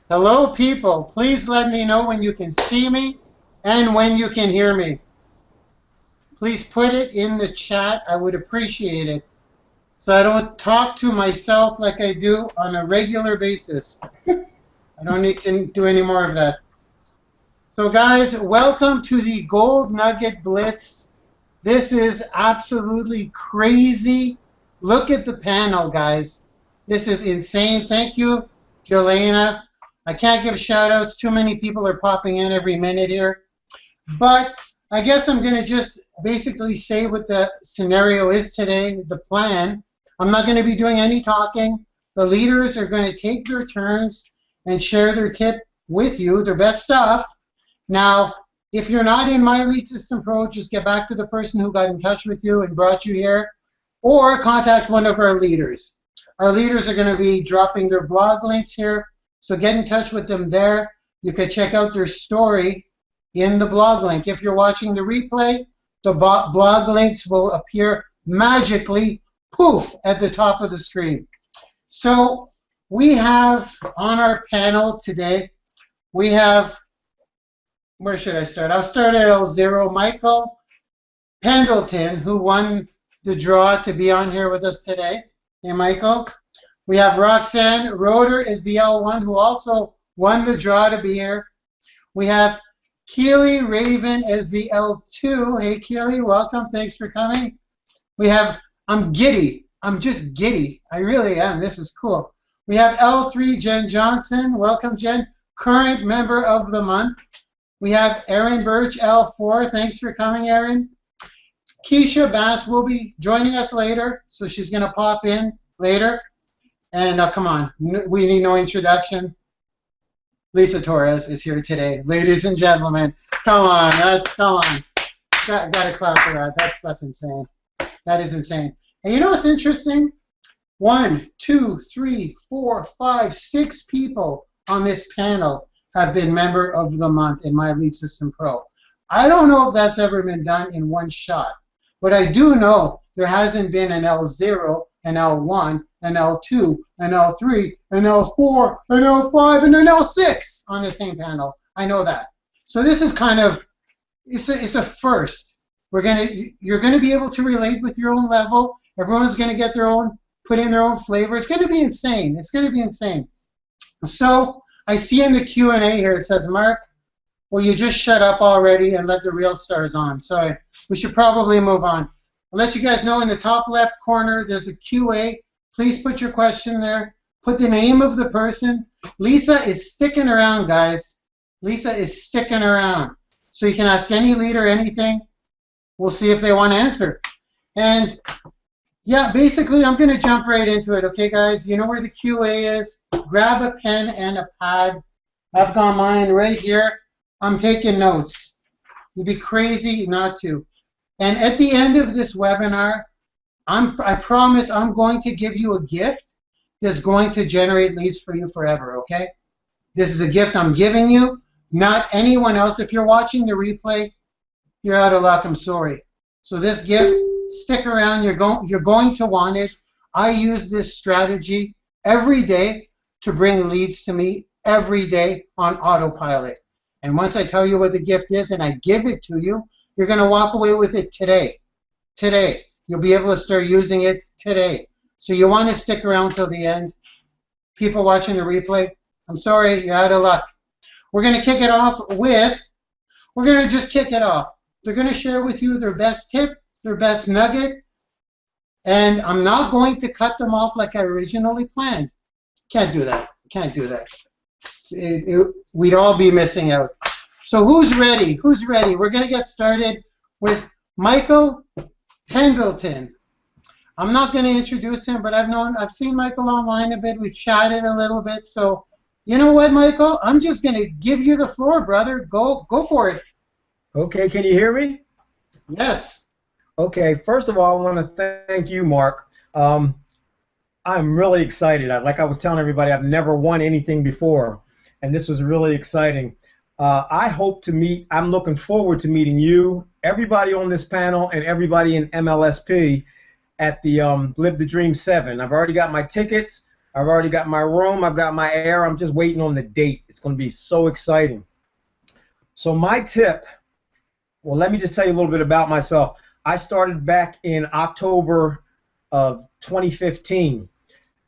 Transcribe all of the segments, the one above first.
Hello, people. Please let me know when you can see me and when you can hear me. Please put it in the chat. I would appreciate it so I don't talk to myself like I do on a regular basis. I don't need to do any more of that. So, guys, welcome to the Gold Nugget Blitz. This is absolutely crazy. Look at the panel, guys. This is insane. Thank you, Jelena. I can't give shout-outs. Too many people are popping in every minute here. But I guess I'm going to just basically say what the scenario is today, the plan. I'm not going to be doing any talking. The leaders are going to take their turns and share their tip with you, their best stuff. Now, if you're not in My Lead System Pro, just get back to the person who got in touch with you and brought you here, or contact one of our leaders. Our leaders are going to be dropping their blog links here, so get in touch with them there. You can check out their story in the blog link. If you're watching the replay, the blog links will appear magically, poof, at the top of the screen. So we have on our panel today, we have, where should I start? I'll start at L0, Michael Pendleton, who won the draw to be on here with us today. Hey, Michael. We have Roxanne Roeder is the L1, who also won the draw to be here. We have Keely Raven as the L2. Hey, Keely, welcome. Thanks for coming. We have, I'm giddy. I'm just giddy. I really am. This is cool. We have L3, Jen Johnson. Welcome, Jen. Current member of the month. We have Erin Birch, L4. Thanks for coming, Erin. Keisha Bass will be joining us later, so she's going to pop in later. And come on, we need no introduction. Lisa Torres is here today. Ladies and gentlemen, come on, come on. Got to clap for that. That's insane. That is insane. And you know what's interesting? 1, 2, 3, 4, 5, 6 people on this panel have been member of the month in My Lead System Pro. I don't know if that's ever been done in one shot, but I do know there hasn't been an L0, an L1, an L2, an L3, an L4, an L5, and an L6 on the same panel. I know that. So this is kind of, it's a first. You're gonna be able to relate with your own level. Everyone's gonna get their own, put in their own flavor. It's gonna be insane. It's gonna be insane. So I see in the Q&A here it says, Mark, will you just shut up already and let the real stars on? So we should probably move on. I'll let you guys know in the top left corner there's a QA. Please put your question there. Put the name of the person. Lisa is sticking around, guys. Lisa is sticking around. So you can ask any leader anything. We'll see if they want to answer. And yeah, basically I'm going to jump right into it. Okay, guys? You know where the QA is? Grab a pen and a pad. I've got mine right here. I'm taking notes. You'd be crazy not to. And at the end of this webinar, I promise I'm going to give you a gift that's going to generate leads for you forever, okay? This is a gift I'm giving you, not anyone else. If you're watching the replay, you're out of luck. I'm sorry. So this gift, stick around. You're going to want it. I use this strategy every day to bring leads to me every day on autopilot. And once I tell you what the gift is and I give it to you, you're going to walk away with it today. Today. You'll be able to start using it today. So you want to stick around till the end. People watching the replay, I'm sorry, you're out of luck. We're going to kick it off with, we're going to just kick it off. They're going to share with you their best tip, their best nugget, and I'm not going to cut them off like I originally planned. Can't do that. Can't do that. We'd all be missing out. So who's ready? Who's ready? We're going to get started with Michael Pendleton. I'm not going to introduce him, but I've seen Michael online a bit. We've chatted a little bit. So you know what, Michael? I'm just going to give you the floor, brother. Go for it. Okay, can you hear me? Yes. Okay, first of all, I want to thank you, Mark. I'm really excited. Like I was telling everybody, I've never won anything before, and this was really exciting. I'm looking forward to meeting you, everybody on this panel, and everybody in MLSP at the Live the Dream 7. I've already got my tickets. I've already got my room. I've got my air. I'm just waiting on the date. It's going to be so exciting. So my tip, well, let me just tell you a little bit about myself. I started back in October of 2015,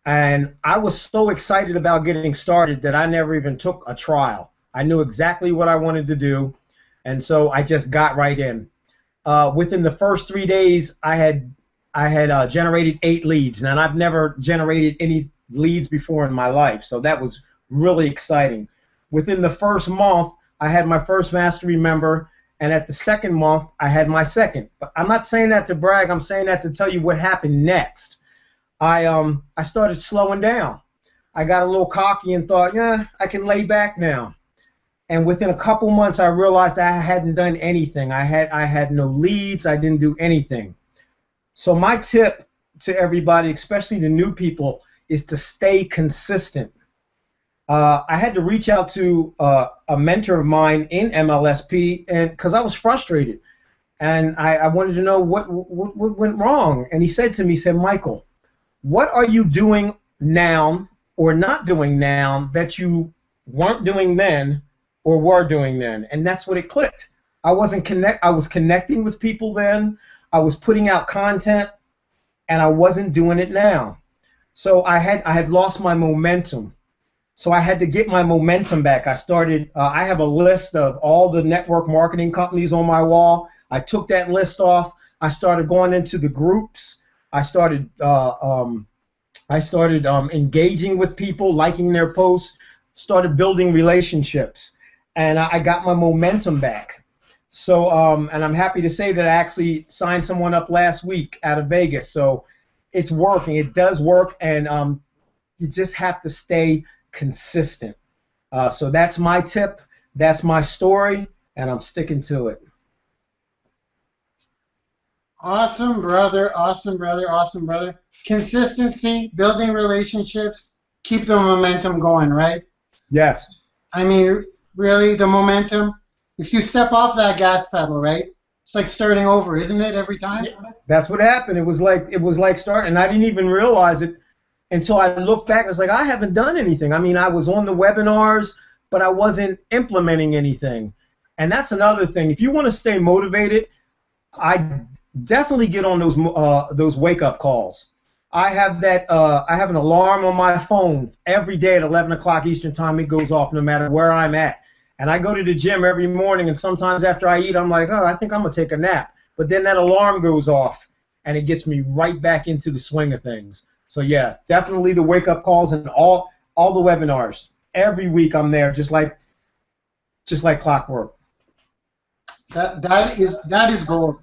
and I was so excited about getting started that I never even took a trial. I knew exactly what I wanted to do, and so I just got right in. Within the first 3 days, I had generated 8 leads, and I've never generated any leads before in my life, so that was really exciting. Within the first month, I had my first mastery member, and at the second month, I had my second. But I'm not saying that to brag. I'm saying that to tell you what happened next. I started slowing down. I got a little cocky and thought, yeah, I can lay back now. And within a couple months, I realized I hadn't done anything. I had no leads. I didn't do anything. So my tip to everybody, especially the new people, is to stay consistent. I had to reach out to a mentor of mine in MLSP, and because I was frustrated, and I wanted to know what went wrong. And he said to me, Michael, what are you doing now or not doing now that you weren't doing then or were doing then? And that's what it clicked. I was connecting with people then. I was putting out content, and I wasn't doing it now. So I had lost my momentum. So I had to get my momentum back. I have a list of all the network marketing companies on my wall. I took that list off. I started going into the groups. I started engaging with people, liking their posts, started building relationships, and I got my momentum back. So, and I'm happy to say that I actually signed someone up last week out of Vegas. So it's working. It does work, and you just have to stay consistent. So that's my tip. That's my story, and I'm sticking to it. Awesome, brother. Awesome, brother. Awesome, brother. Consistency, building relationships, keep the momentum going, right? Yes. I mean, really, the momentum. If you step off that gas pedal, right? It's like starting over, isn't it, every time? Yeah, that's what happened. It was like starting, and I didn't even realize it until I looked back. I was like, I haven't done anything. I mean, I was on the webinars, but I wasn't implementing anything. And that's another thing. If you want to stay motivated, I definitely get on those wake-up calls. I have an alarm on my phone every day at 11 o'clock Eastern Time. It goes off no matter where I'm at. And I go to the gym every morning, and sometimes after I eat, I'm like, oh, I think I'm going to take a nap. But then that alarm goes off, and it gets me right back into the swing of things. So, yeah, definitely the wake-up calls and all the webinars. Every week I'm there, just like clockwork. That is gold.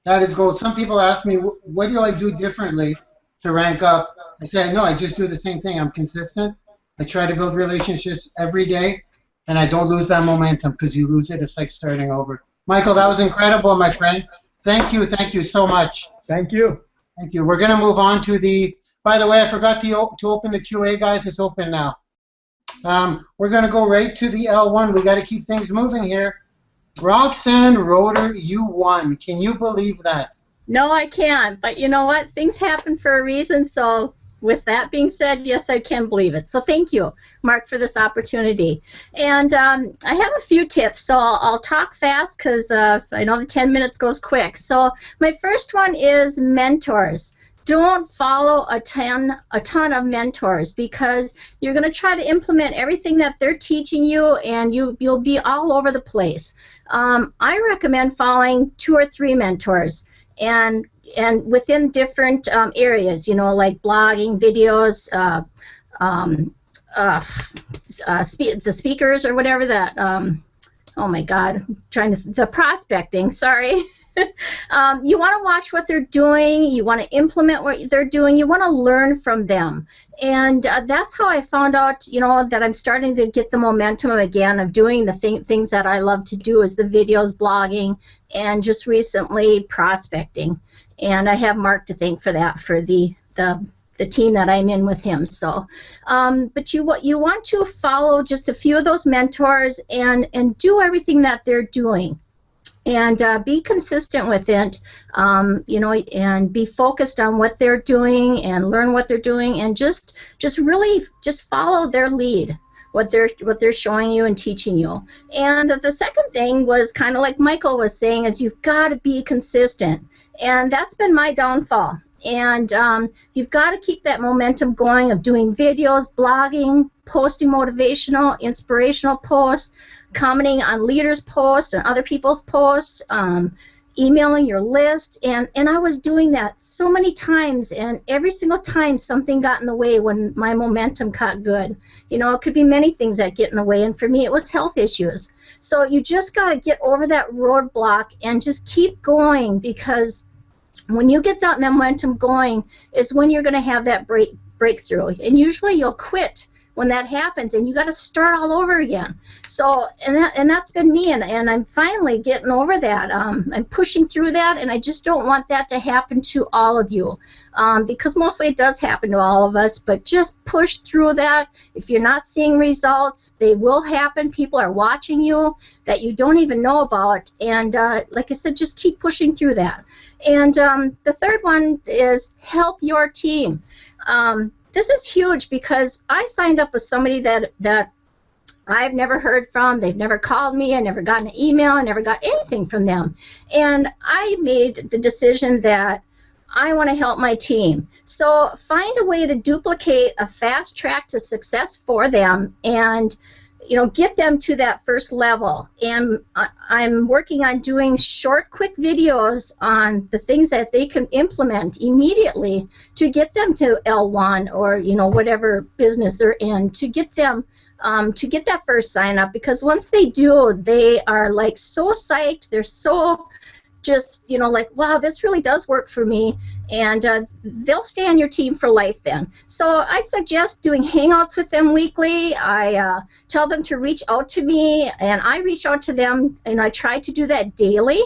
That is gold. Some people ask me, what do I do differently to rank up? I say, no, I just do the same thing. I'm consistent. I try to build relationships every day, and I don't lose that momentum, because you lose it, it's like starting over. Michael, that was incredible, my friend. Thank you so much. Thank you. Thank you. We're going to move on to the, by the way, I forgot to open the QA, guys. It's open now. We're going to go right to the L1. We got to keep things moving here. Roxanne Roeder, you won. Can you believe that? No, I can't. But you know what? Things happen for a reason. So with that being said, yes, I can believe it. So thank you, Mark, for this opportunity. And I have a few tips. So I'll talk fast because I know the 10 minutes goes quick. So my first one is mentors. Don't follow a ton of mentors, because you're going to try to implement everything that they're teaching you, and you'll be all over the place. I recommend following 2 or 3 mentors, and within different areas, you know, like blogging, videos, the speakers or whatever that. Oh my God, the prospecting. Sorry. You want to watch what they're doing. You want to implement what they're doing. You want to learn from them. And that's how I found out, you know, that I'm starting to get the momentum again of doing the things that I love to do, is the videos, blogging, and just recently prospecting. And I have Mark to thank for that, for the team that I'm in with him. So, but you want to follow just a few of those mentors and do everything that they're doing. and be consistent with it, you know, and be focused on what they're doing and learn what they're doing, and just really just follow their lead, what they're showing you and teaching you. And the second thing was kind of like Michael was saying, is you've got to be consistent, and that's been my downfall. And you've got to keep that momentum going of doing videos, blogging, posting motivational, inspirational posts, commenting on leaders' posts and other people's posts, emailing your list. And I was doing that so many times, and every single time something got in the way when my momentum got good. You know, it could be many things that get in the way, and for me it was health issues. So you just got to get over that roadblock and just keep going, because when you get that momentum going is when you're going to have that breakthrough. And usually you'll quit when that happens, and you got to start all over again. So, and that's been me, and I'm finally getting over that. I'm pushing through that, and I just don't want that to happen to all of you, because mostly it does happen to all of us. But just push through that. If you're not seeing results, they will happen. People are watching you that you don't even know about, and like I said, just keep pushing through that. And the third one is help your team. This is huge, because I signed up with somebody that I've never heard from. They've never called me. I never got an email. I never got anything from them. And I made the decision that I want to help my team. So find a way to duplicate a fast track to success for them, and you know, get them to that first level. And I'm working on doing short, quick videos on the things that they can implement immediately to get them to L1, or you know, whatever business they're in, to get them to get that first sign up. Because once they do, they are like so psyched. They're so just, you know, like, wow, this really does work for me, and they'll stay on your team for life then. So I suggest doing hangouts with them weekly. I tell them to reach out to me, and I reach out to them, and I try to do that daily.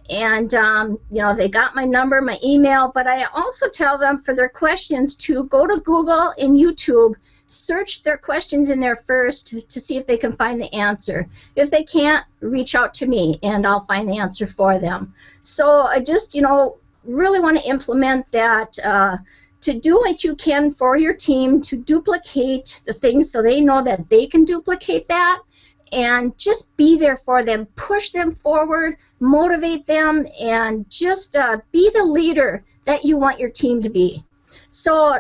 And, you know, they got my number, my email, but I also tell them for their questions to go to Google and YouTube, search their questions in there first to see if they can find the answer. If they can't, reach out to me, and I'll find the answer for them. So I just, you know, really want to implement that, to do what you can for your team, to duplicate the things so they know that they can duplicate that, and just be there for them, push them forward, motivate them, and just be the leader that you want your team to be. So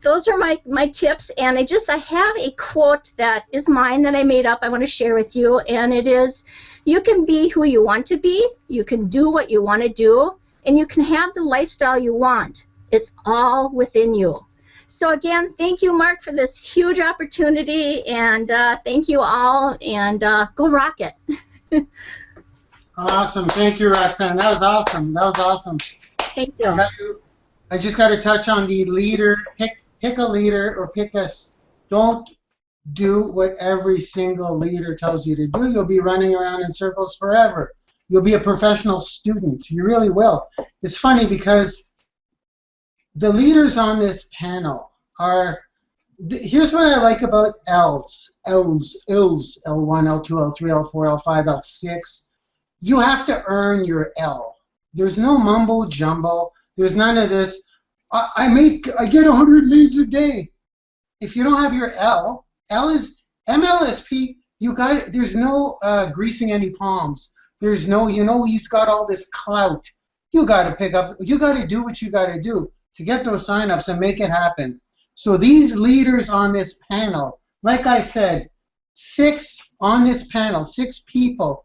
those are my tips, and I have a quote that is mine that I made up I want to share with you, and it is, you can be who you want to be, you can do what you want to do, and you can have the lifestyle you want. It's all within you. So again, thank you, Mark, for this huge opportunity, and thank you all, and go rock it. Awesome. Thank you, Roxanne. That was awesome. That was awesome. Thank you. I just got to touch on the leader. Pick a leader, or pick us. Don't do what every single leader tells you to do. You'll be running around in circles forever. You'll be a professional student. You really will. It's funny because the leaders on this panel are, here's what I like about L's, L1, L2, L3, L4, L5, L6. You have to earn your L. There's no mumbo jumbo. There's none of this. I get 100 leads a day. If you don't have your L is MLSP. There's no greasing any palms. There's no, you know, he's got all this clout. You got to pick up. You got to do what you got to do to get those signups and make it happen. So these leaders on this panel, like I said, 6 on this panel, 6 people,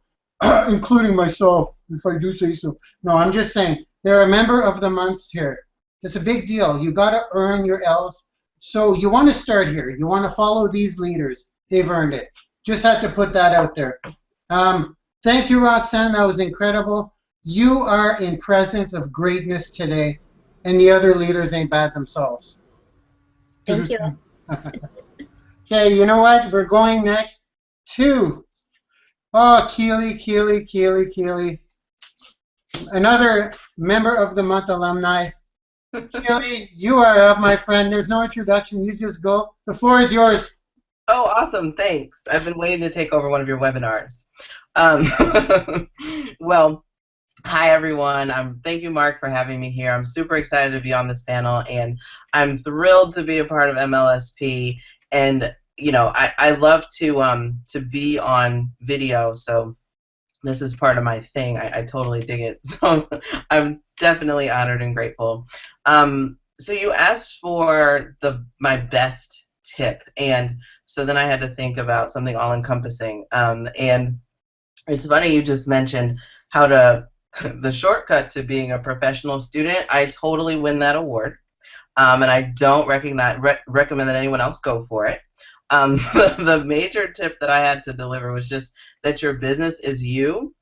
including myself, if I do say so. No, I'm just saying, they're a member of the months here. It's a big deal. You got to earn your L's. So you want to start here. You want to follow these leaders. They've earned it. Just had to put that out there. Thank you, Roxanne. That was incredible. You are in presence of greatness today, and the other leaders ain't bad themselves. Thank you. Okay, you know what? We're going next to, Keely. Another member of the month alumni. Keely, you are up, my friend. There's no introduction. You just go. The floor is yours. Oh, awesome. Thanks. I've been waiting to take over one of your webinars. Um, well, hi, everyone. Thank you, Mark, for having me here. I'm super excited to be on this panel, and I'm thrilled to be a part of MLSP. And you know, I love to be on video, so this is part of my thing. I totally dig it. So I'm definitely honored and grateful. So you asked for my best tip, and so then I had to think about something all-encompassing. And it's funny you just mentioned how to the shortcut to being a professional student. I totally win that award, and I don't recommend that anyone else go for it. The major tip that I had to deliver was just that your business is you.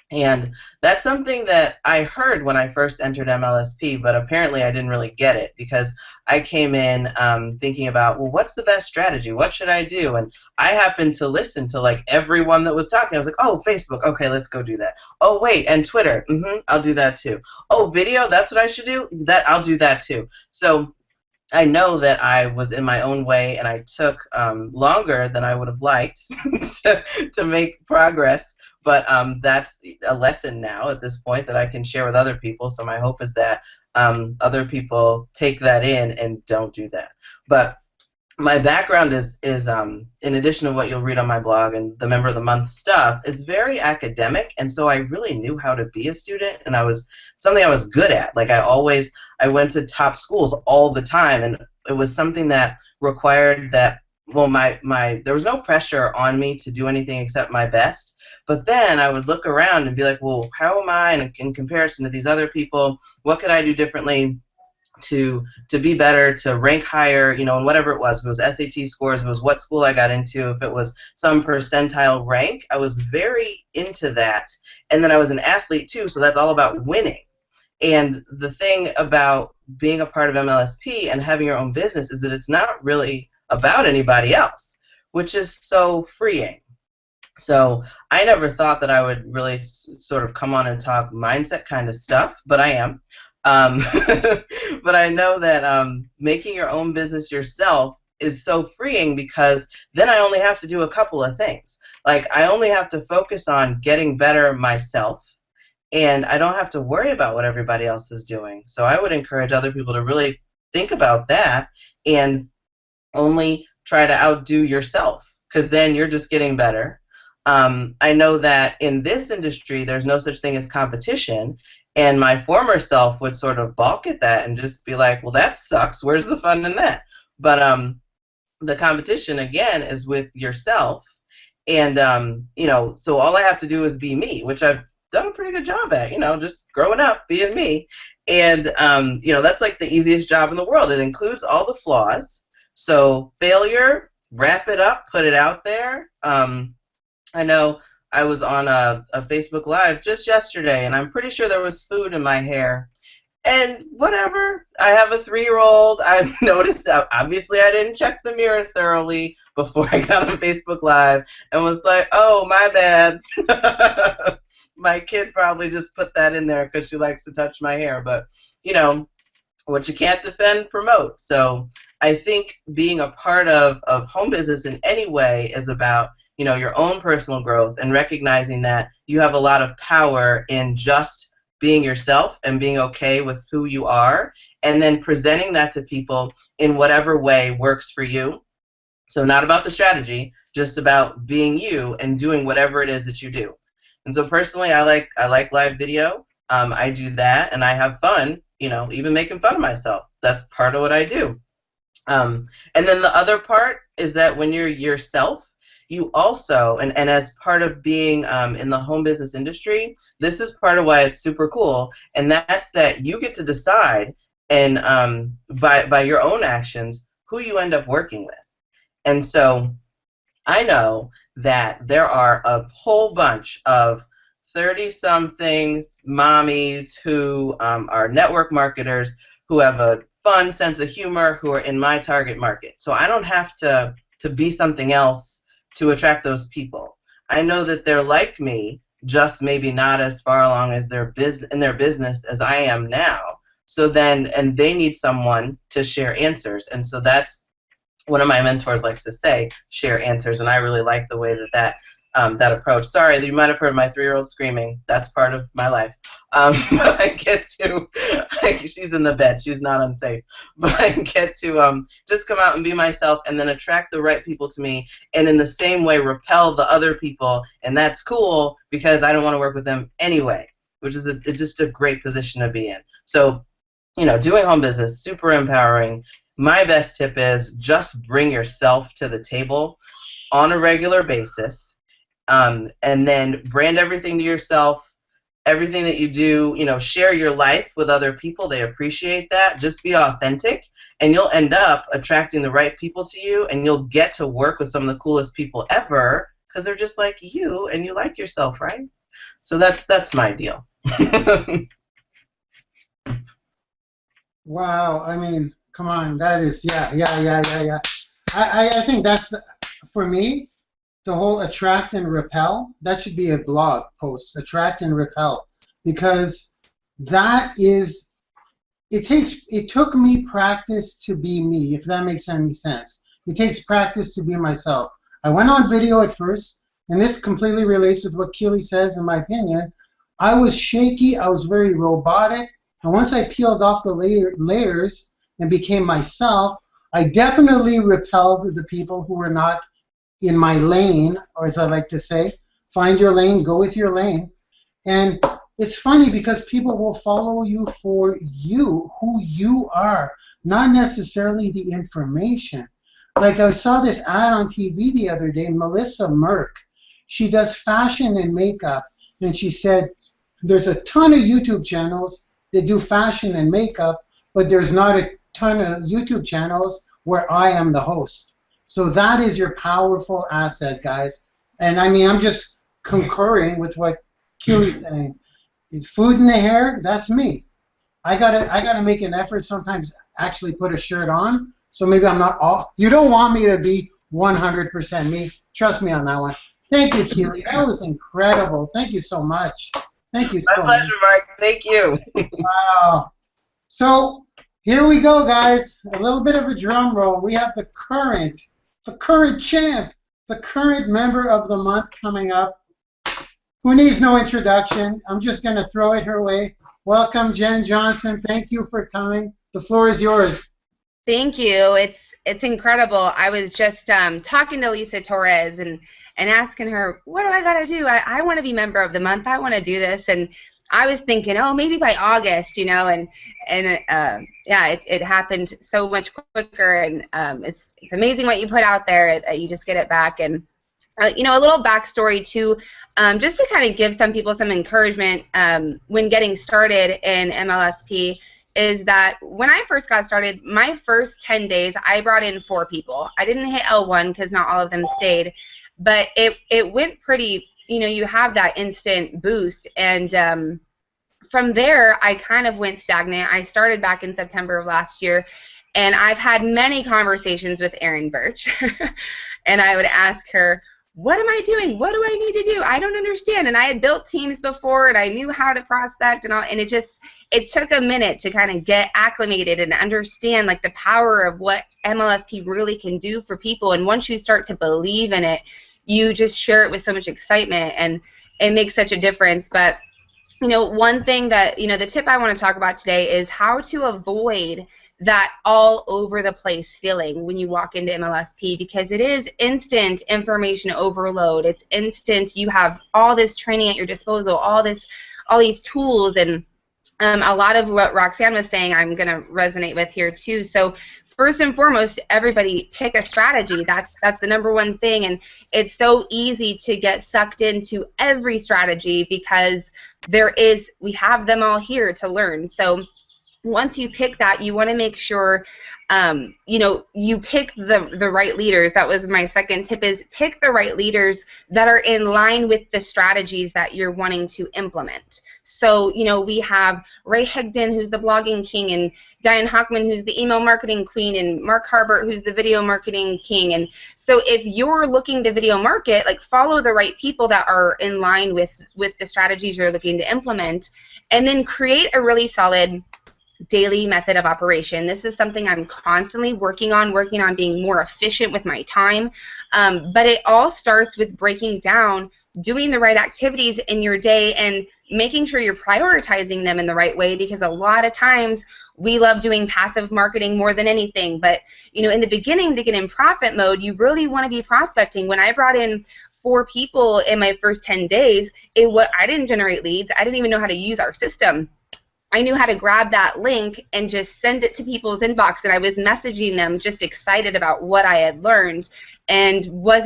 And that's something that I heard when I first entered MLSP, but apparently I didn't really get it because I came in thinking about, well, what's the best strategy? What should I do? And I happened to listen to like everyone that was talking. I was like, oh, Facebook, okay, let's go do that. Oh, wait, and Twitter, I'll do that too. Oh, video, that's what I should do? I'll do that too. So I know that I was in my own way, and I took longer than I would have liked to make progress. But that's a lesson now at this point that I can share with other people. So my hope is that other people take that in and don't do that. But my background is in addition to what you'll read on my blog and the Member of the Month stuff, is very academic, and so I really knew how to be a student, and something I was good at. Like I went to top schools all the time, and it was something that required that. Well, there was no pressure on me to do anything except my best. But then I would look around and be like, well, how am I in comparison to these other people? What could I do differently to be better, to rank higher, you know, and whatever it was. If it was SAT scores, if it was what school I got into, if it was some percentile rank, I was very into that. And then I was an athlete too, so that's all about winning. And the thing about being a part of MLSP and having your own business is that it's not really about anybody else, which is so freeing. So I never thought that I would really sort of come on and talk mindset kind of stuff, but I am. But I know that making your own business yourself is so freeing because then I only have to do a couple of things. Like I only have to focus on getting better myself, and I don't have to worry about what everybody else is doing. So I would encourage other people to really think about that and only try to outdo yourself, because then you're just getting better. I know that in this industry there's no such thing as competition, and my former self would sort of balk at that and just be like, well, that sucks, where's the fun in that? But the competition, again, is with yourself, and you know, so all I have to do is be me, which I've done a pretty good job at, you know, just growing up being me. And you know, that's like the easiest job in the world. It includes all the flaws. So failure, wrap it up, put it out there. I know I was on a Facebook Live just yesterday, and I'm pretty sure there was food in my hair. And whatever, I have a 3-year-old. I've noticed, obviously I didn't check the mirror thoroughly before I got on Facebook Live and was like, oh, my bad. My kid probably just put that in there because she likes to touch my hair. But, you know, what you can't defend, promote. So I think being a part of home business in any way is about, you know, your own personal growth and recognizing that you have a lot of power in just being yourself and being okay with who you are, and then presenting that to people in whatever way works for you. So not about the strategy, just about being you and doing whatever it is that you do. And so personally, I like live video. I do that, and I have fun, you know, even making fun of myself. That's part of what I do. And then the other part is that when you're yourself, you also, and as part of being in the home business industry, this is part of why it's super cool, and that's that you get to decide, and by your own actions, who you end up working with. And so I know that there are a whole bunch of 30-somethings mommies who are network marketers who have a fun sense of humor, who are in my target market. So I don't have to be something else to attract those people. I know that they're like me, just maybe not as far along as in their business as I am now. So then, and they need someone to share answers. And so that's one of my mentors likes to say, share answers, and I really like the way that that approach. Sorry, you might have heard my 3-year-old screaming. That's part of my life. But I get to, she's in the bed. She's not unsafe. But I get to just come out and be myself, and then attract the right people to me, and in the same way repel the other people, and that's cool because I don't want to work with them anyway, which is just a great position to be in. So, doing home business, super empowering. My best tip is just bring yourself to the table on a regular basis. And then brand everything to yourself, everything that you do, share your life with other people. They appreciate that. Just be authentic, and you'll end up attracting the right people to you, and you'll get to work with some of the coolest people ever because they're just like you, and you like yourself, right? So that's my deal. Wow, I mean, come on, that is, yeah. I think that's, for me, the whole attract and repel, that should be a blog post, attract and repel, because that is, it took me practice to be me, if that makes any sense. It takes practice to be myself. I went on video at first, and this completely relates with what Keely says, in my opinion. I was shaky, I was very robotic, and once I peeled off the layers and became myself, I definitely repelled the people who were not in my lane, or as I like to say, find your lane, go with your lane. And it's funny because people will follow you for you, who you are, not necessarily the information. Like I saw this ad on TV the other day, Melissa Merck. She does fashion and makeup, and she said there's a ton of YouTube channels that do fashion and makeup, but there's not a ton of YouTube channels where I am the host. So that is your powerful asset, guys. And I mean, I'm just concurring with what Keely's saying. Food in the hair, that's me. I gotta make an effort sometimes actually put a shirt on, so maybe I'm not off. You don't want me to be 100% me. Trust me on that one. Thank you, Keely. That was incredible. Thank you so much. Thank you so much. My pleasure, Mark. Thank you. Wow. So here we go, guys. A little bit of a drum roll. We have the current champ, the current member of the month coming up, who needs no introduction. I'm just going to throw it her way. Welcome, Jen Johnson. Thank you for coming. The floor is yours. Thank you. It's incredible. I was just talking to Lisa Torres and asking her, what do I got to do? I want to be member of the month. I want to do this. And I was thinking, oh, maybe by August, yeah, it happened so much quicker, and it's amazing what you put out there. You just get it back, and a little backstory too, just to kind of give some people some encouragement when getting started in MLSP, is that when I first got started, my first 10 days, I brought in 4 people. I didn't hit L1 because not all of them stayed, but it went pretty. You have that instant boost, and from there, I kind of went stagnant. I started back in September of last year, and I've had many conversations with Erin Birch, and I would ask her, what am I doing? What do I need to do? I don't understand. And I had built teams before, and I knew how to prospect and all, and it took a minute to kind of get acclimated and understand like the power of what MLSP really can do for people. And once you start to believe in it, you just share it with so much excitement, and it makes such a difference. But one thing that, the tip I want to talk about today is how to avoid that all over the place feeling when you walk into MLSP, because it is instant information overload. It's instant. You have all this training at your disposal, all these tools, and a lot of what Roxanne was saying I'm going to resonate with here too. So first and foremost, everybody pick a strategy. That's the number one thing, and it's so easy to get sucked into every strategy because we have them all here to learn. So once you pick that, you want to make sure you pick the right leaders. That was my second tip, is pick the right leaders that are in line with the strategies that you're wanting to implement. So, we have Ray Hegden, who's the blogging king, and Diane Hockman, who's the email marketing queen, and Mark Harbert, who's the video marketing king. And so if you're looking to video market, follow the right people that are in line with the strategies you're looking to implement, and then create a really solid daily method of operation. This is something I'm constantly working on being more efficient with my time. But it all starts with breaking down, doing the right activities in your day and making sure you're prioritizing them in the right way, because a lot of times we love doing passive marketing more than anything. But, you know, in the beginning, to get in profit mode, you really want to be prospecting. When I brought in 4 people in my first 10 days, I didn't generate leads. I didn't even know how to use our system. I knew how to grab that link and just send it to people's inbox, and I was messaging them just excited about what I had learned, and was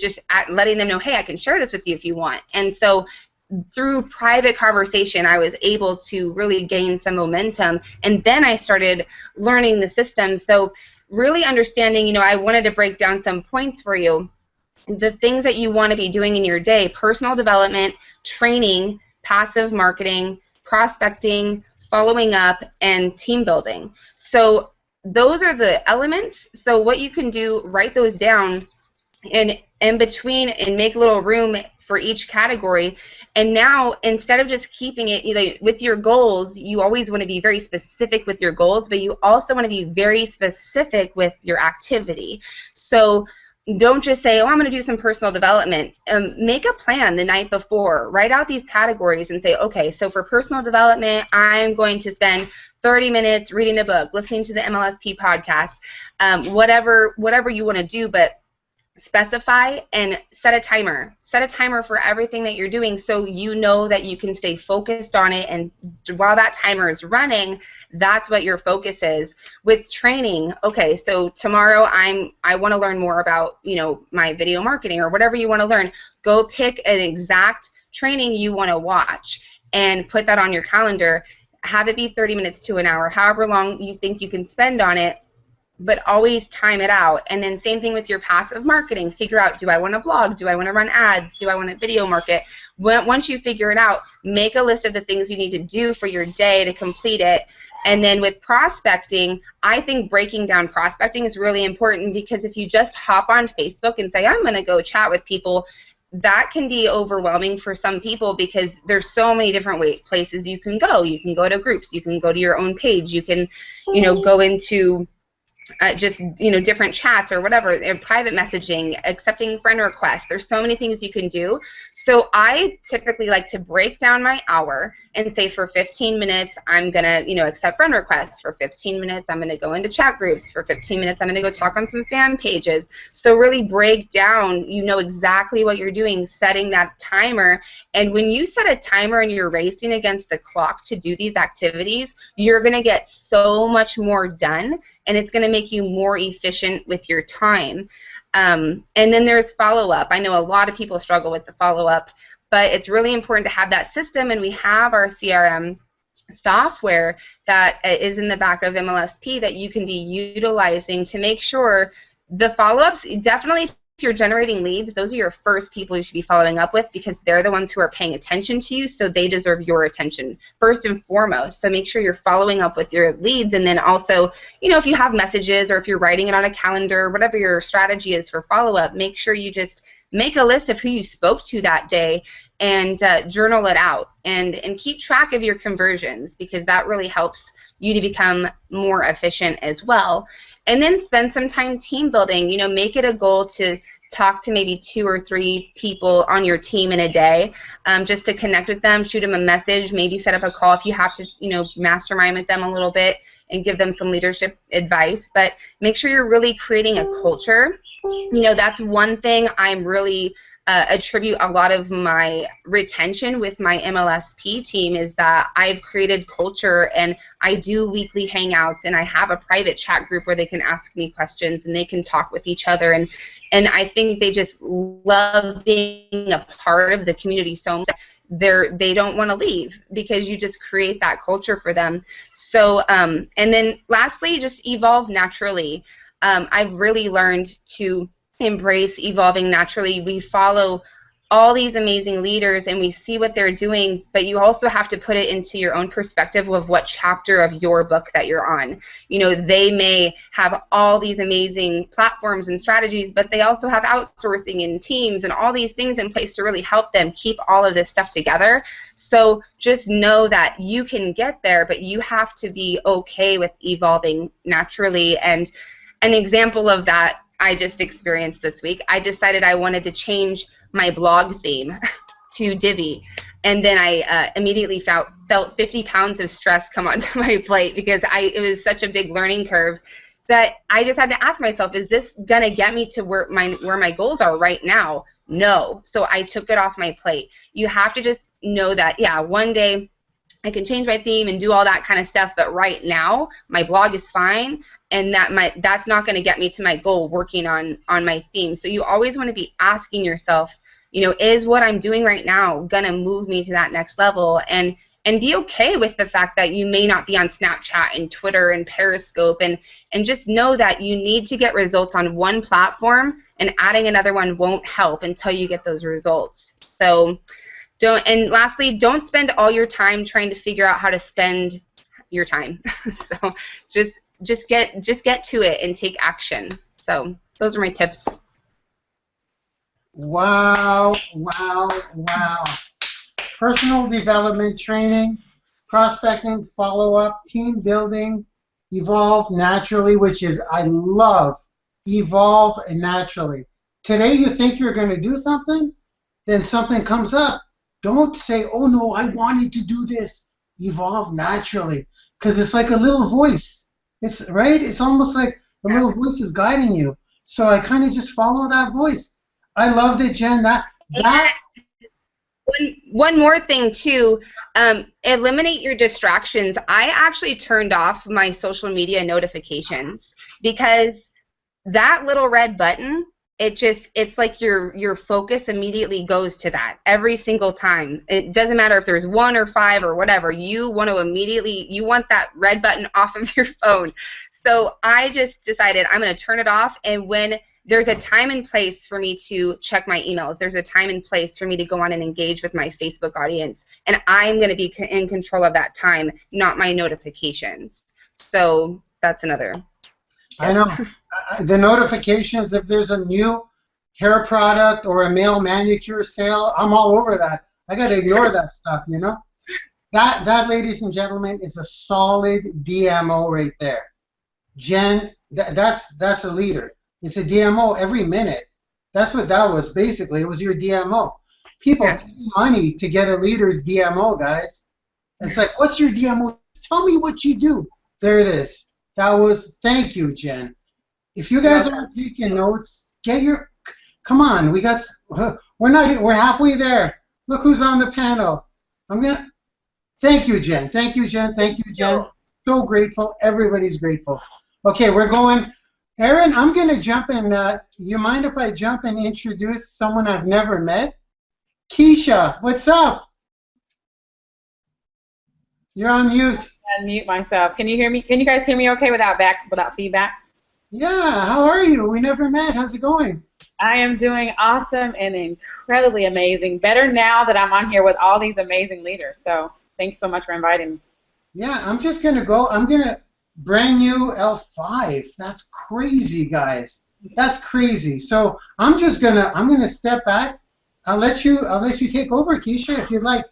just letting them know, hey, I can share this with you if you want. And so through private conversation, I was able to really gain some momentum, and then I started learning the system. So really understanding, you know, I wanted to break down some points for you. The things that you want to be doing in your day: personal development, training, passive marketing, prospecting, following up, and team building. So those are the elements. So what you can do, write those down and in between, and make a little room for each category. And now, instead of just keeping it, you know, with your goals, you always want to be very specific with your goals, but you also want to be very specific with your activity. So don't just say, oh, I'm going to do some personal development. Make a plan the night before. Write out these categories and say, okay, so for personal development, I'm going to spend 30 minutes reading a book, listening to the MLSP podcast, whatever you want to do, but specify and set a timer. Set a timer for everything that you're doing, so you know that you can stay focused on it, and while that timer is running, that's what your focus is. With training, okay, so tomorrow I want to learn more about, you know, my video marketing or whatever you want to learn. Go pick an exact training you want to watch and put that on your calendar. Have it be 30 minutes to an hour, however long you think you can spend on it, but always time it out. And then same thing with your passive marketing. Figure out, do I want to blog? Do I want to run ads? Do I want to video market? Once you figure it out, make a list of the things you need to do for your day to complete it. And then with prospecting, I think breaking down prospecting is really important, because if you just hop on Facebook and say, I'm going to go chat with people, that can be overwhelming for some people, because there's so many different places you can go. You can go to groups. You can go to your own page. You can, you know, go into just, you know, different chats or whatever, and private messaging, accepting friend requests. There's so many things you can do. So I typically like to break down my hour and say, for 15 minutes, I'm going to, you know, accept friend requests. For 15 minutes, I'm going to go into chat groups. For 15 minutes, I'm going to go talk on some fan pages. So really break down, you know exactly what you're doing, setting that timer. And when you set a timer and you're racing against the clock to do these activities, you're going to get so much more done, and it's going to make you more efficient with your time. And then there's follow-up. I know a lot of people struggle with the follow-up, but it's really important to have that system, and we have our CRM software that is in the back of MLSP that you can be utilizing to make sure the follow-ups, definitely if you're generating leads, those are your first people you should be following up with, because they're the ones who are paying attention to you, so they deserve your attention first and foremost. So make sure you're following up with your leads, and then also, you know, if you have messages or if you're writing it on a calendar, whatever your strategy is for follow-up, make sure you just make a list of who you spoke to that day and journal it out, and keep track of your conversions, because that really helps you to become more efficient as well. And then spend some time team building. You know, make it a goal to talk to maybe 2 or 3 people on your team in a day, just to connect with them, shoot them a message, maybe set up a call if you have to, you know, mastermind with them a little bit and give them some leadership advice. But make sure you're really creating a culture. You know, that's one thing I'm really attribute a lot of my retention with my MLSP team, is that I've created culture, and I do weekly hangouts, and I have a private chat group where they can ask me questions and they can talk with each other, and I think they just love being a part of the community so much that they don't want to leave, because you just create that culture for them. So and then lastly, just evolve naturally. I've really learned to embrace evolving naturally. We follow all these amazing leaders and we see what they're doing, but you also have to put it into your own perspective of what chapter of your book that you're on. You know, they may have all these amazing platforms and strategies, but they also have outsourcing and teams and all these things in place to really help them keep all of this stuff together. So just know that you can get there, but you have to be okay with evolving naturally. And an example of that I just experienced this week, I decided I wanted to change my blog theme to Divi, and then I immediately felt 50 pounds of stress come onto my plate because it was such a big learning curve that I just had to ask myself, is this gonna get me to where my goals are right now? No. So I took it off my plate. You have to just know that, yeah, one day I can change my theme and do all that kind of stuff, but right now my blog is fine, and that's not going to get me to my goal working on my theme. So you always want to be asking yourself, you know, is what I'm doing right now going to move me to that next level? And be okay with the fact that you may not be on Snapchat and Twitter and Periscope, and just know that you need to get results on one platform, and adding another one won't help until you get those results. So and lastly, don't spend all your time trying to figure out how to spend your time. So just get to it and take action. So those are my tips. Wow, wow, wow. Personal development training, prospecting, follow-up, team building, evolve naturally, which is, I love, evolve naturally. Today you think you're going to do something, then something comes up. Don't say, oh no, I wanted to do this. Evolve naturally. Because it's like a little voice. It's right? It's almost like a little voice is guiding you. So I kind of just follow that voice. I loved it, Jen. One more thing too, eliminate your distractions. I actually turned off my social media notifications because that little red button, it's like your focus immediately goes to that every single time. It doesn't matter if there's 1 or 5 or whatever. You want that red button off of your phone. So I just decided I'm going to turn it off, and when there's a time and place for me to check my emails, there's a time and place for me to go on and engage with my Facebook audience, and I'm going to be in control of that time, not my notifications. So that's another. I know. The notifications, if there's a new hair product or a male manicure sale, I'm all over that. I got to ignore that stuff, you know? That, ladies and gentlemen, is a solid DMO right there. Jen, that's a leader. It's a DMO every minute. That's what that was, basically. It was your DMO. People pay money to get a leader's DMO, guys. It's like, what's your DMO? Tell me what you do. There it is. Thank you, Jen. If you guys aren't taking notes, come on, we're halfway there. Look who's on the panel. Thank you, Jen. Thank you, Jen. Thank you, Jen. So grateful. Everybody's grateful. Okay, we're going. Erin, I'm going to jump in. You mind if I jump and introduce someone I've never met? Keisha, what's up? You're on mute. Unmute myself. Can you hear me? Can you guys hear me okay without feedback? Yeah, how are you? We never met. How's it going? I am doing awesome and incredibly amazing. Better now that I'm on here with all these amazing leaders. So thanks so much for inviting me. Yeah, I'm just going to go. I'm going to brand new L5. That's crazy, guys. That's crazy. So I'm going to step back. I'll let you take over, Keisha, if you'd like.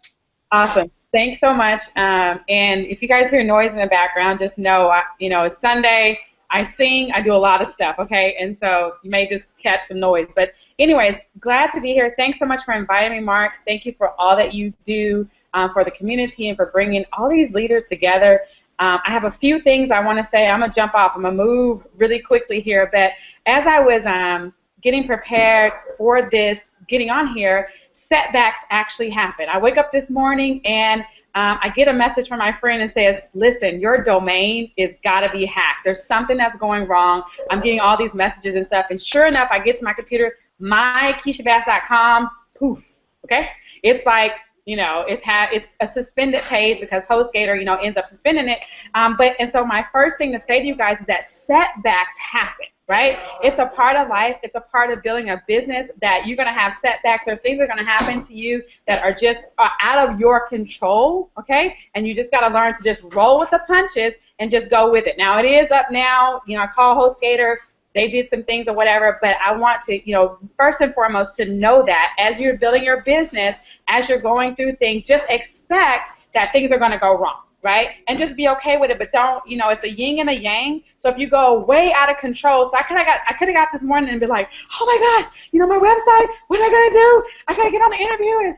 Awesome. Thanks so much. And if you guys hear noise in the background, just know, it's Sunday. I sing. I do a lot of stuff, okay? And so you may just catch some noise. But anyways, glad to be here. Thanks so much for inviting me, Mark. Thank you for all that you do for the community and for bringing all these leaders together. I have a few things I want to say. I'm going to jump off. I'm going to move really quickly here. But as I was getting prepared for this, getting on here, setbacks actually happen. I wake up this morning and I get a message from my friend and says, listen, your domain is got to be hacked. There's something that's going wrong. I'm getting all these messages and stuff. And sure enough, I get to my computer, mykeishabass.com, poof, okay? It's like, it's a suspended page because HostGator, ends up suspending it. And so my first thing to say to you guys is that setbacks happen, right? It's a part of life. It's a part of building a business that you're going to have setbacks. There's things that are going to happen to you that are just out of your control, okay? And you just got to learn to just roll with the punches and just go with it. Now, it is up now. I call HostGator. They did some things or whatever, but I want to, first and foremost, to know that as you're building your business, as you're going through things, just expect that things are going to go wrong, right? And just be okay with it, but don't, it's a yin and a yang. So if you go way out of control, so I could have got this morning and be like, oh my God, my website, what am I going to do? I got to get on the interview,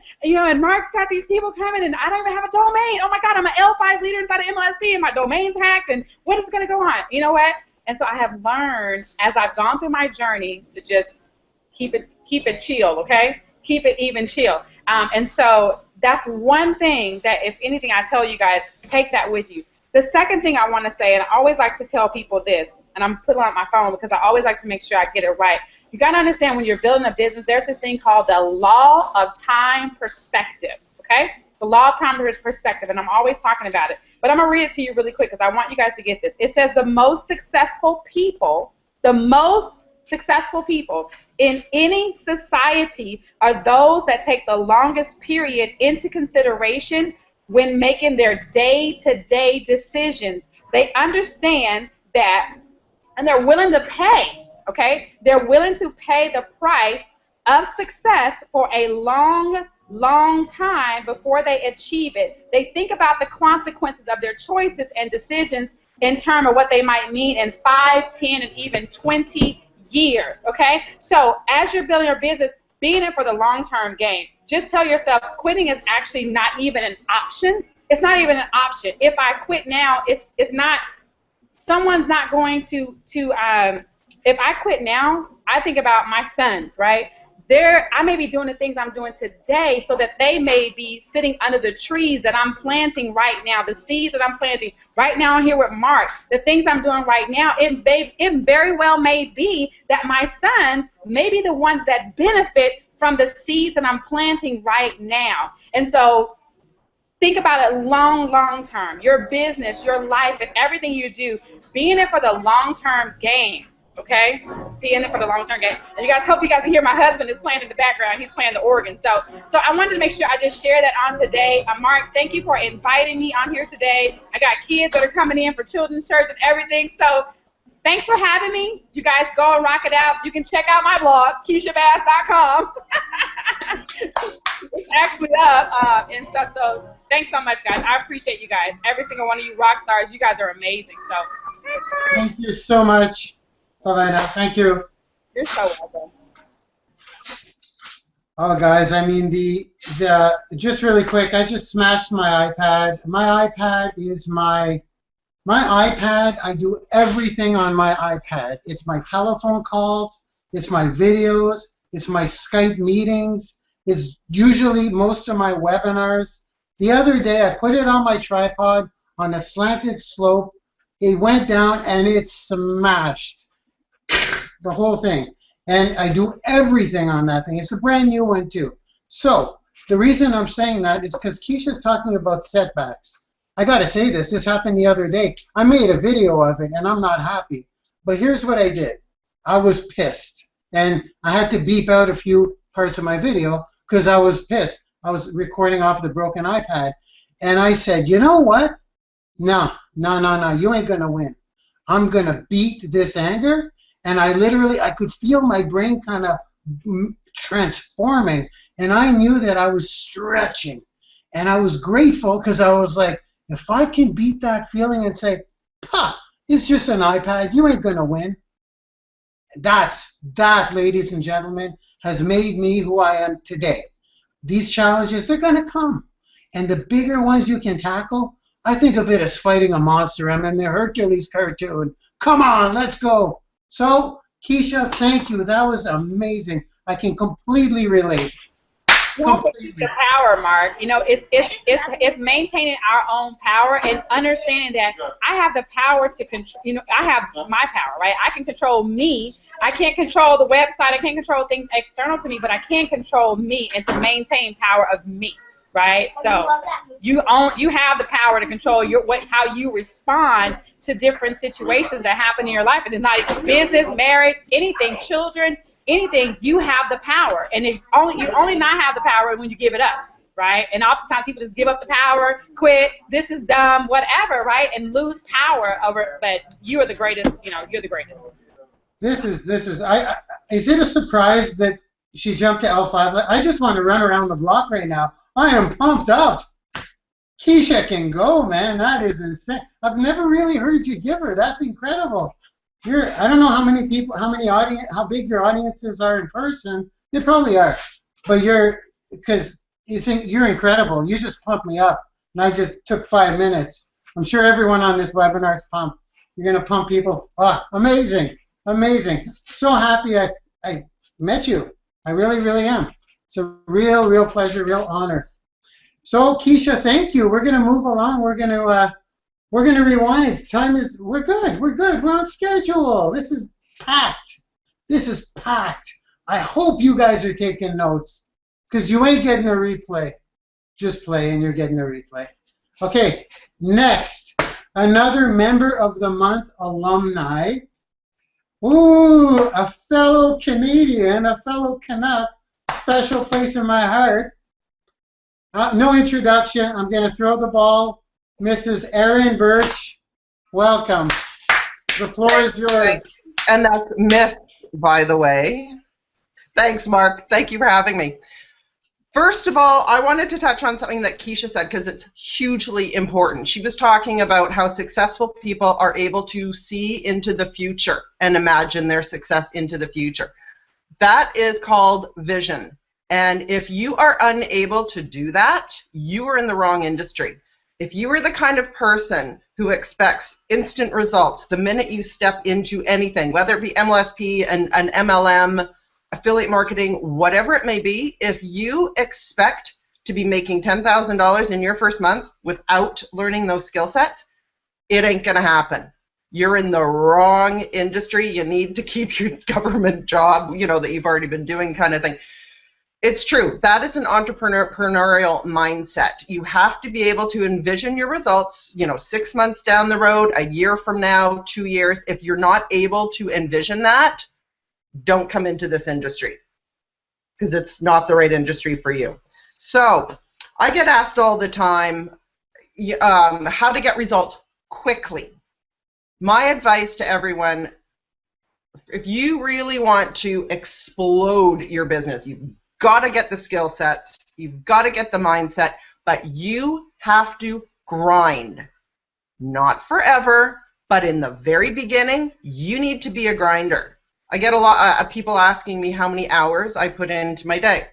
and Mark's got these people coming, and I don't even have a domain. Oh my God, I'm an L5 leader inside of MLSP, and my domain's hacked, and what is going to go on? You know what? And so I have learned as I've gone through my journey to just keep it chill, okay? Keep it even chill. And so that's one thing that, if anything, I tell you guys, take that with you. The second thing I want to say, and I always like to tell people this, and I'm putting it on my phone because I always like to make sure I get it right. You got to understand, when you're building a business, there's this thing called the law of time perspective, okay? The law of time perspective, and I'm always talking about it. But I'm going to read it to you really quick because I want you guys to get this. It says the most successful people in any society are those that take the longest period into consideration when making their day-to-day decisions. They understand that, and they're willing to pay, okay? They're willing to pay the price of success for a long time before they achieve it. They think about the consequences of their choices and decisions in terms of what they might mean in 5, 10, and even 20 years, okay? So as you're building your business, be in it for the long-term game. Just tell yourself quitting is actually not even an option. It's not even an option. If I quit now, it's not, someone's not going to if I quit now, I think about my sons, right? I may be doing the things I'm doing today so that they may be sitting under the trees that I'm planting right now, the seeds that I'm planting right now here with Mark, the things I'm doing right now. It very well may be that my sons may be the ones that benefit from the seeds that I'm planting right now. And so think about it long term. Your business, your life, and everything you do, be in it for the long-term game. Okay, be in it for the long-term game. And you guys, hope you guys can hear my husband is playing in the background. He's playing the organ. So I wanted to make sure I just share that on today. Mark, thank you for inviting me on here today. I got kids that are coming in for children's church and everything. So thanks for having me. You guys go and rock it out. You can check out my blog, KeishaBass.com. It's actually up. And so thanks so much, guys. I appreciate you guys. Every single one of you rock stars. You guys are amazing. So Thank you so much. Bye-bye now. Thank you. You're so welcome. Oh, guys, I mean, just really quick, I just smashed my iPad. My iPad is my iPad. I do everything on my iPad. It's my telephone calls. It's my videos. It's my Skype meetings. It's usually most of my webinars. The other day, I put it on my tripod on a slanted slope. It went down, and it smashed. The whole thing. And I do everything on that thing. It's a brand new one too. So the reason I'm saying that is because Keisha's talking about setbacks. I got to say this. This happened the other day. I made a video of it, and I'm not happy. But here's what I did. I was pissed. And I had to beep out a few parts of my video because I was pissed. I was recording off the broken iPad. And I said, you know what? No. You ain't going to win. I'm going to beat this anger. And I could feel my brain kind of transforming. And I knew that I was stretching. And I was grateful because I was like, if I can beat that feeling and say, "Pah, it's just an iPad, you ain't going to win." That, ladies and gentlemen, has made me who I am today. These challenges, they're going to come. And the bigger ones you can tackle, I think of it as fighting a monster. I'm in the Hercules cartoon. Come on, let's go. So, Keisha, thank you. That was amazing. I can completely relate. The power, Mark. It's maintaining our own power and understanding that I have the power to control. I have my power, right? I can control me. I can't control the website. I can't control things external to me, but I can control me and to maintain power of me. right? So you have the power to control how you respond to different situations that happen in your life. And it's not business, marriage, anything, children, anything. You have the power, and you only not have the power when you give it up, right? And oftentimes people just give up the power, quit. This is dumb, whatever, right? And lose power over. But you are the greatest. You're the greatest. This is is it a surprise that she jumped to L5? I just want to run around the block right now. I am pumped up. Keisha can go, man. That is insane. I've never really heard you give her. That's incredible. I don't know how many people, how big your audiences are in person. They probably are, but you're incredible. You just pumped me up, and I just took 5 minutes. I'm sure everyone on this webinar is pumped. You're gonna pump people. Ah, amazing, amazing. So happy I met you. I really, really am. It's a real, real pleasure, real honor. So Keisha, thank you. We're gonna move along. We're gonna rewind. We're good. We're on schedule. This is packed. I hope you guys are taking notes, because you ain't getting a replay. Just play and you're getting a replay. Okay, next, another member of the month alumni. Ooh, a fellow Canadian, a fellow Canuck, special place in my heart. No introduction. I'm going to throw the ball. Mrs. Erin Birch, welcome. The floor is yours. And that's Miss, by the way. Thanks, Mark. Thank you for having me. First of all, I wanted to touch on something that Keisha said, because it's hugely important. She was talking about how successful people are able to see into the future and imagine their success into the future. That is called vision. And if you are unable to do that, you are in the wrong industry. If you are the kind of person who expects instant results the minute you step into anything, whether it be MLSP, an MLM, affiliate marketing, whatever it may be, if you expect to be making $10,000 in your first month without learning those skill sets, it ain't going to happen. You're in the wrong industry. You need to keep your government job, that you've already been doing, kind of thing. It's true. That is an entrepreneurial mindset. You have to be able to envision your results, 6 months down the road, a year from now, 2 years. If you're not able to envision that, don't come into this industry, because it's not the right industry for you. So I get asked all the time how to get results quickly. My advice to everyone, if you really want to explode your business, you've got to get the skill sets, you've got to get the mindset, but you have to grind. Not forever, but in the very beginning, you need to be a grinder. I get a lot of people asking me how many hours I put into my day.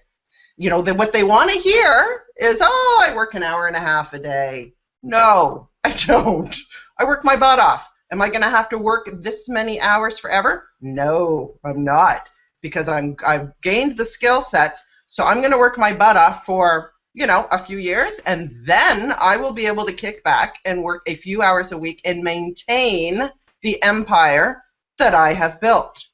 What they want to hear is, oh, I work an hour and a half a day. No, I don't. I work my butt off. Am I going to have to work this many hours forever? No, I'm not, because I've gained the skill sets, so I'm going to work my butt off for, a few years, and then I will be able to kick back and work a few hours a week and maintain the empire that I have built.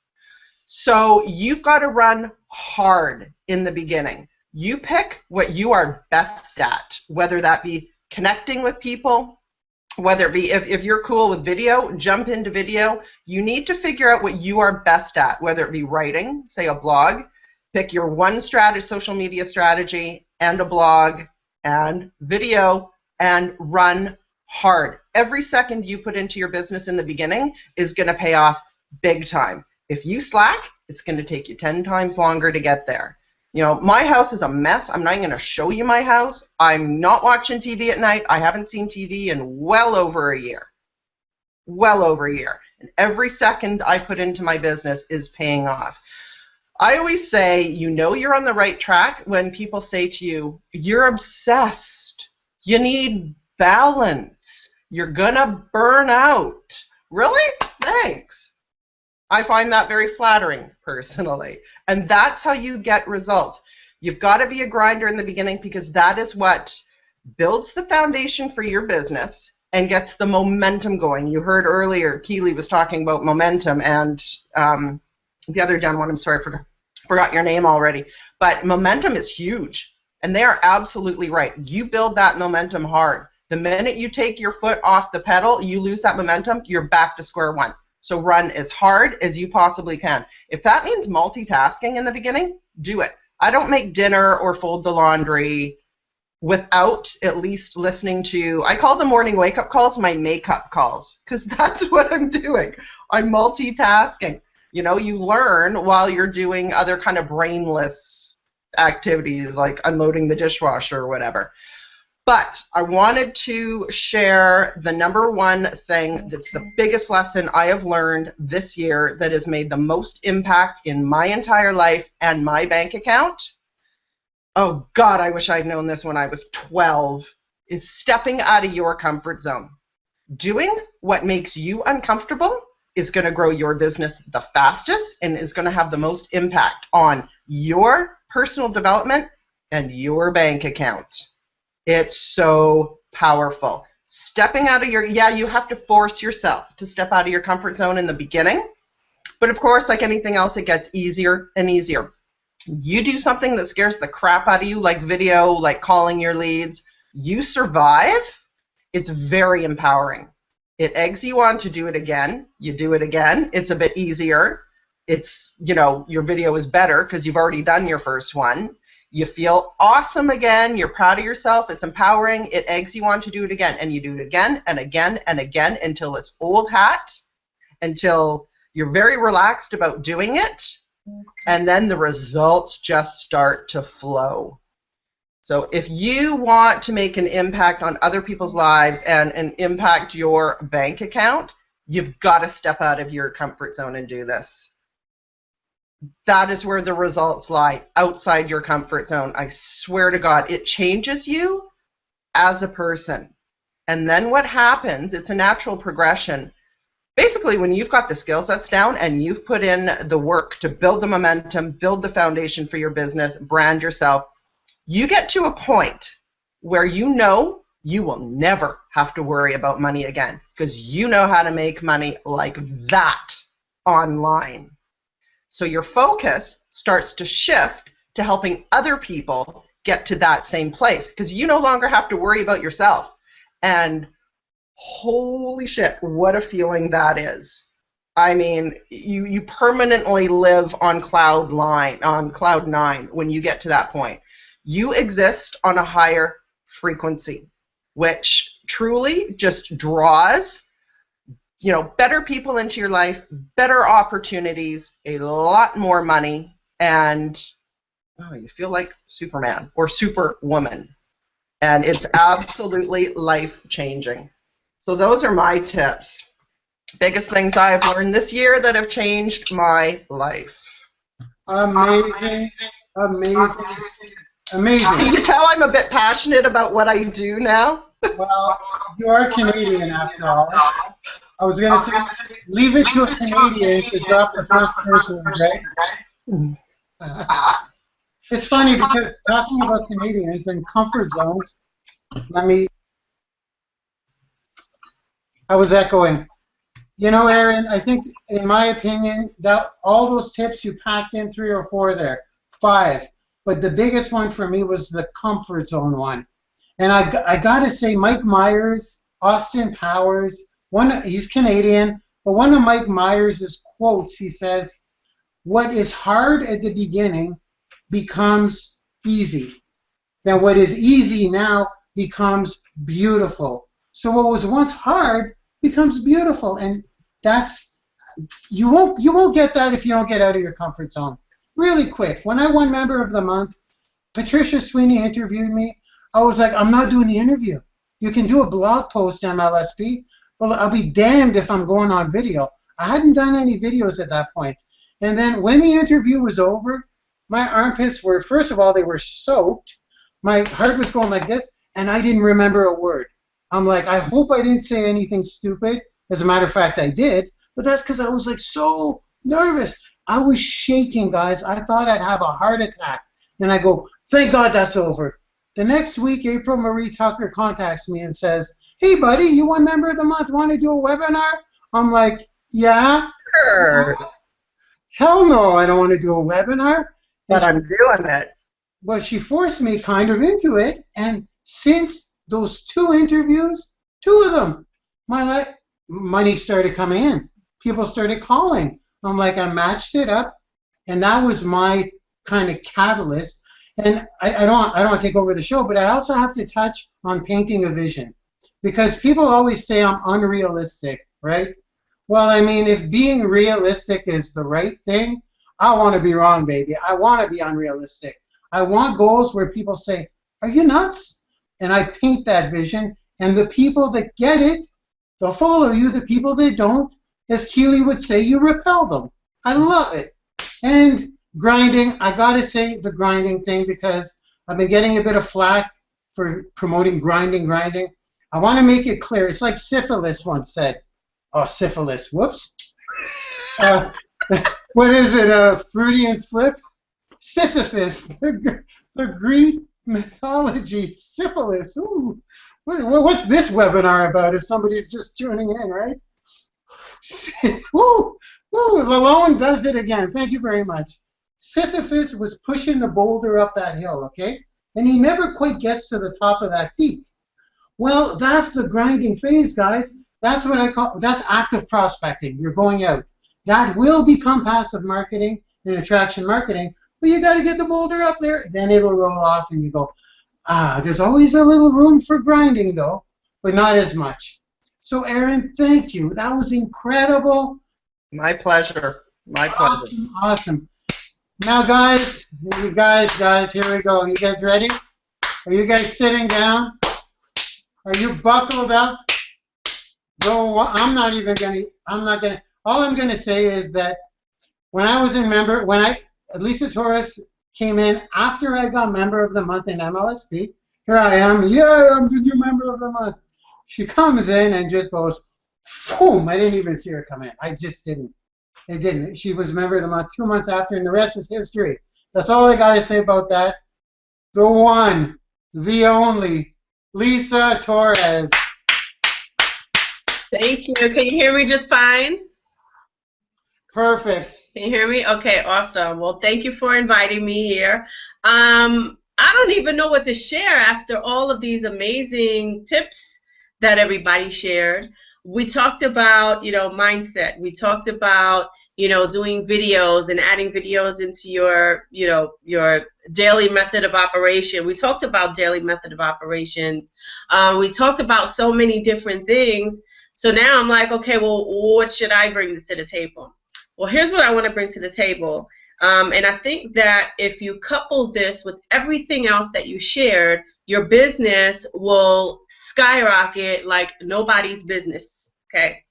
So you've got to run hard in the beginning. You pick what you are best at, whether that be connecting with people, whether it be if you're cool with video, jump into video. You need to figure out what you are best at, whether it be writing, say a blog. Pick your one social media strategy and a blog and video, and run hard. Every second you put into your business in the beginning is going to pay off big time. If you slack, it's going to take you 10 times longer to get there. My house is a mess. I'm not going to show you my house. I'm not watching TV at night. I haven't seen TV in well over a year. Well over a year. And every second I put into my business is paying off. I always say, you're on the right track when people say to you, you're obsessed. You need balance. You're going to burn out. Really? Thanks. I find that very flattering, personally. And that's how you get results. You've got to be a grinder in the beginning, because that is what builds the foundation for your business and gets the momentum going. You heard earlier, Keely was talking about momentum, and the other gentleman, I'm sorry, forgot your name already. But momentum is huge. And they are absolutely right. You build that momentum hard. The minute you take your foot off the pedal, you lose that momentum, you're back to square one. So run as hard as you possibly can. If that means multitasking in the beginning, do it. I don't make dinner or fold the laundry without at least listening to, I call the morning wake-up calls my makeup calls, because that's what I'm doing. I'm multitasking. You know, you learn while you're doing other kind of brainless activities like unloading the dishwasher or whatever. But I wanted to share the number one thing that's the biggest lesson I have learned this year that has made the most impact in my entire life and my bank account. Oh God, I wish I'd known this when I was 12, is stepping out of your comfort zone. Doing what makes you uncomfortable is going to grow your business the fastest and is going to have the most impact on your personal development and your bank account. It's so powerful. Stepping out of your, you have to force yourself to step out of your comfort zone in the beginning. But of course, like anything else, it gets easier and easier. You do something that scares the crap out of you, like video, like calling your leads. You survive. It's very empowering. It eggs you on to do it again. You do it again. It's a bit easier. It's, you know, your video is better because you've already done your first one. You feel awesome again. You're proud of yourself. It's empowering. It eggs you on to do it again. And you do it again and again and again until it's old hat, until you're very relaxed about doing it. And then the results just start to flow. So if you want to make an impact on other people's lives and impact your bank account, you've got to step out of your comfort zone and do this. That is where the results lie, outside your comfort zone. I swear to God, it changes you as a person. And then what happens, it's a natural progression. Basically, when you've got the skill sets down and you've put in the work to build the momentum, build the foundation for your business, brand yourself, you get to a point where you know you will never have to worry about money again because you know how to make money like that online. So your focus starts to shift to helping other people get to that same place because you no longer have to worry about yourself. And holy shit, what a feeling that is. I mean, you permanently live on cloud nine when you get to that point. You exist on a higher frequency, which truly just draws, you know, better people into your life, better opportunities, a lot more money, and you feel like Superman or Superwoman. And it's absolutely life-changing. So those are my tips. Biggest things I've learned this year that have changed my life. Amazing, amazing, amazing. Can you tell I'm a bit passionate about what I do now? Well, you are Canadian after all. I was going to say, leave it to a Canadian to drop the first person, right? It's funny because talking about Canadians and comfort zones, I was echoing. You know, Aaron, I think, in my opinion, that all those tips you packed in 3 or 4 there, 5. But the biggest one for me was the comfort zone one. And I got to say, Mike Myers, Austin Powers, he's Canadian, but one of Mike Myers' quotes, he says, what is hard at the beginning becomes easy. Then what is easy now becomes beautiful. So what was once hard becomes beautiful, and that's you won't get that if you don't get out of your comfort zone. Really quick, when I won Member of the Month, Patricia Sweeney interviewed me. I was like, I'm not doing the interview. You can do a blog post, MLSP, but I'll be damned if I'm going on video. I hadn't done any videos at that point. And then when the interview was over, my armpits were, first of all, they were soaked. My heart was going like this, and I didn't remember a word. I'm like, I hope I didn't say anything stupid. As a matter of fact, I did. But that's because I was like so nervous. I was shaking, guys. I thought I'd have a heart attack. Then I go, thank God that's over. The next week, April Marie Tucker contacts me and says, hey, buddy, you won Member of the Month. Want to do a webinar? I'm like, yeah. Sure. Hell no, I don't want to do a webinar. But I'm doing it. but she forced me kind of into it. And since those 2 interviews, 2 of them, money started coming in. People started calling. I'm like, I matched it up, and that was my kind of catalyst. And I don't want to take over the show, but I also have to touch on painting a vision, because people always say I'm unrealistic, right? Well, I mean, if being realistic is the right thing, I want to be wrong, baby. I want to be unrealistic. I want goals where people say, are you nuts? And I paint that vision, and the people that get it, they'll follow you. The people that don't, as Keely would say, you repel them. I love it. And grinding, I got to say the grinding thing, because I've been getting a bit of flack for promoting grinding. I want to make it clear. It's like syphilis once said. Oh, syphilis. Whoops. What is it? A Freudian slip? Sisyphus. The Greek mythology. Syphilis. Ooh. What's this webinar about if somebody's just tuning in, right? Ooh. Ooh, Lalone does it again. Thank you very much. Sisyphus was pushing the boulder up that hill, okay? And he never quite gets to the top of that peak. Well, that's the grinding phase, guys. That's what I call, that's active prospecting. You're going out. That will become passive marketing and attraction marketing, but you got to get the boulder up there. Then it'll roll off and you go, there's always a little room for grinding though, but not as much. So Aaron, thank you. That was incredible. My pleasure. My pleasure. Awesome. Now, guys, here we go. You guys ready? Are you guys sitting down? Are you buckled up? No, all I'm gonna say is that when I was in member, Lisa Torres came in after I got member of the month in MLSP. Here I am, yeah, I'm the new member of the month. She comes in and just goes, boom, I didn't even see her come in. I just didn't. It didn't. She was member of the month 2 months after, and the rest is history. That's all I gotta say about that. The one, the only, Lisa Torres. Thank you. Can you hear me just fine? Perfect. Can you hear me? Okay, awesome. Well, thank you for inviting me here. I don't even know what to share after all of these amazing tips that everybody shared. We talked about, mindset. We talked about, doing videos and adding videos into your daily method of operation. We talked about daily method of operations. We talked about so many different things. So now I'm like, okay, well, what should I bring to the table? Well, here's what I want to bring to the table. And I think that if you couple this with everything else that you shared, your business will skyrocket like nobody's business, okay?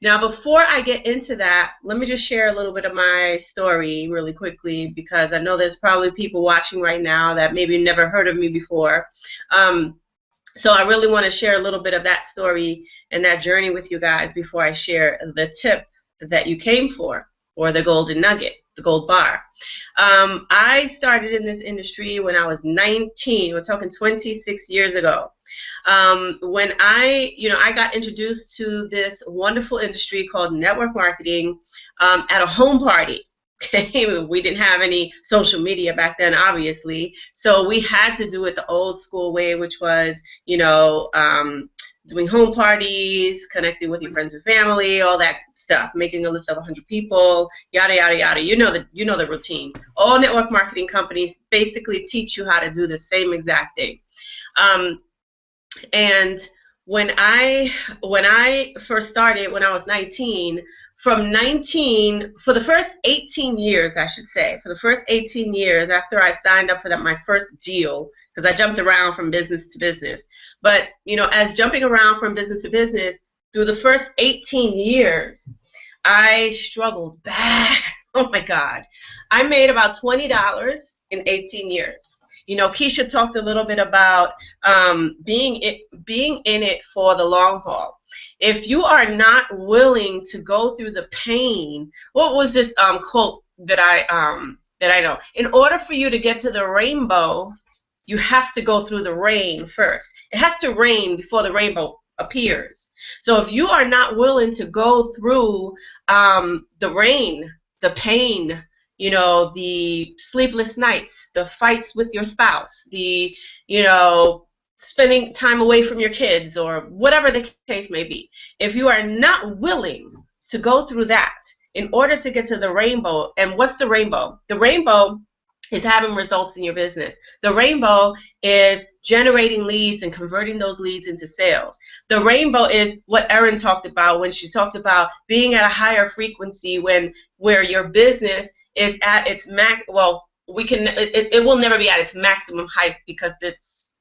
Now, before I get into that, let me just share a little bit of my story really quickly, because I know there's probably people watching right now that maybe never heard of me before. So I really want to share a little bit of that story and that journey with you guys before I share the tip that you came for, or the golden nugget, the gold bar. I started in this industry when I was 19. We're talking 26 years ago. When I got introduced to this wonderful industry called network marketing at a home party. Okay, we didn't have any social media back then, obviously, so we had to do it the old school way, which was, doing home parties, connecting with your friends and family, all that stuff, making a list of 100 people, yada yada yada. You know the routine. All network marketing companies basically teach you how to do the same exact thing. And when I first started, when I was 19. From 19, for the first 18 years, I should say, for the first 18 years after I signed up for my first deal, because I jumped around from business to business. But, as jumping around from business to business, through the first 18 years, I struggled bad. Oh, my God. I made about $20 in 18 years. Keisha talked a little bit about being in it for the long haul. If you are not willing to go through the pain, what was this quote that I know? In order for you to get to the rainbow, you have to go through the rain first. It has to rain before the rainbow appears. So if you are not willing to go through the rain, the pain, you know, the sleepless nights, the fights with your spouse, the, you know, spending time away from your kids, or whatever the case may be. If you are not willing to go through that in order to get to the rainbow, and what's the rainbow? The rainbow is having results in your business. The rainbow is generating leads and converting those leads into sales. The rainbow is what Erin talked about when she talked about being at a higher frequency where your business is at its max. Well, it will never be at its maximum height because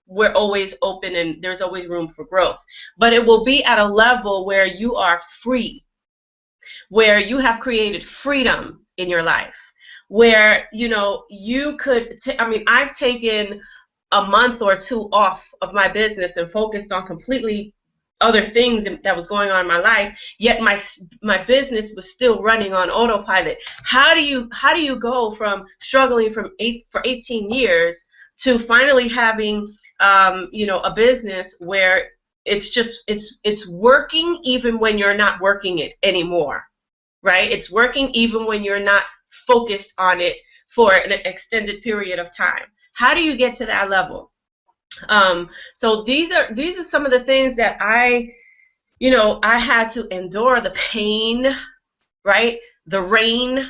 we're always open and there's always room for growth. But it will be at a level where you are free, where you have created freedom in your life, where, you know, you could, I've taken a month or two off of my business and focused on completely other things that was going on in my life, yet my business was still running on autopilot. How do you go from struggling for 18 years to finally having, you know, a business where it's working even when you're not working it anymore, right? It's working even when you're not focused on it for an extended period of time. How do you get to that level? So these are some of the things that I had to endure, the pain, right? The rain,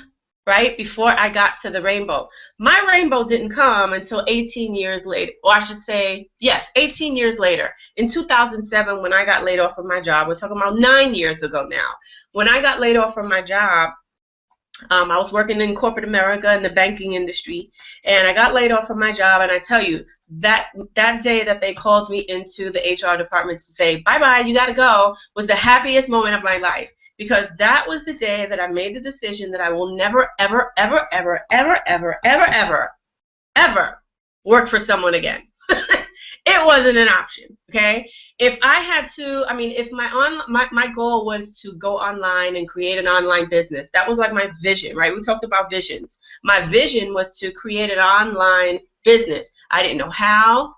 right? Before I got to the rainbow. My rainbow didn't come until 18 years later. Or I should say, yes, 18 years later. In 2007, when I got laid off from my job, we're talking about 9 years ago now. When I got laid off from my job, I was working in corporate America in the banking industry, and I got laid off from my job. And I tell you, that day that they called me into the HR department to say, bye-bye, you got to go, was the happiest moment of my life, because that was the day that I made the decision that I will never, ever, ever, ever, ever, ever, ever, ever, ever work for someone again. It wasn't an option, okay? If I had to, if my goal was to go online and create an online business, that was like my vision, right? We talked about visions. My vision was to create an online business. I didn't know how.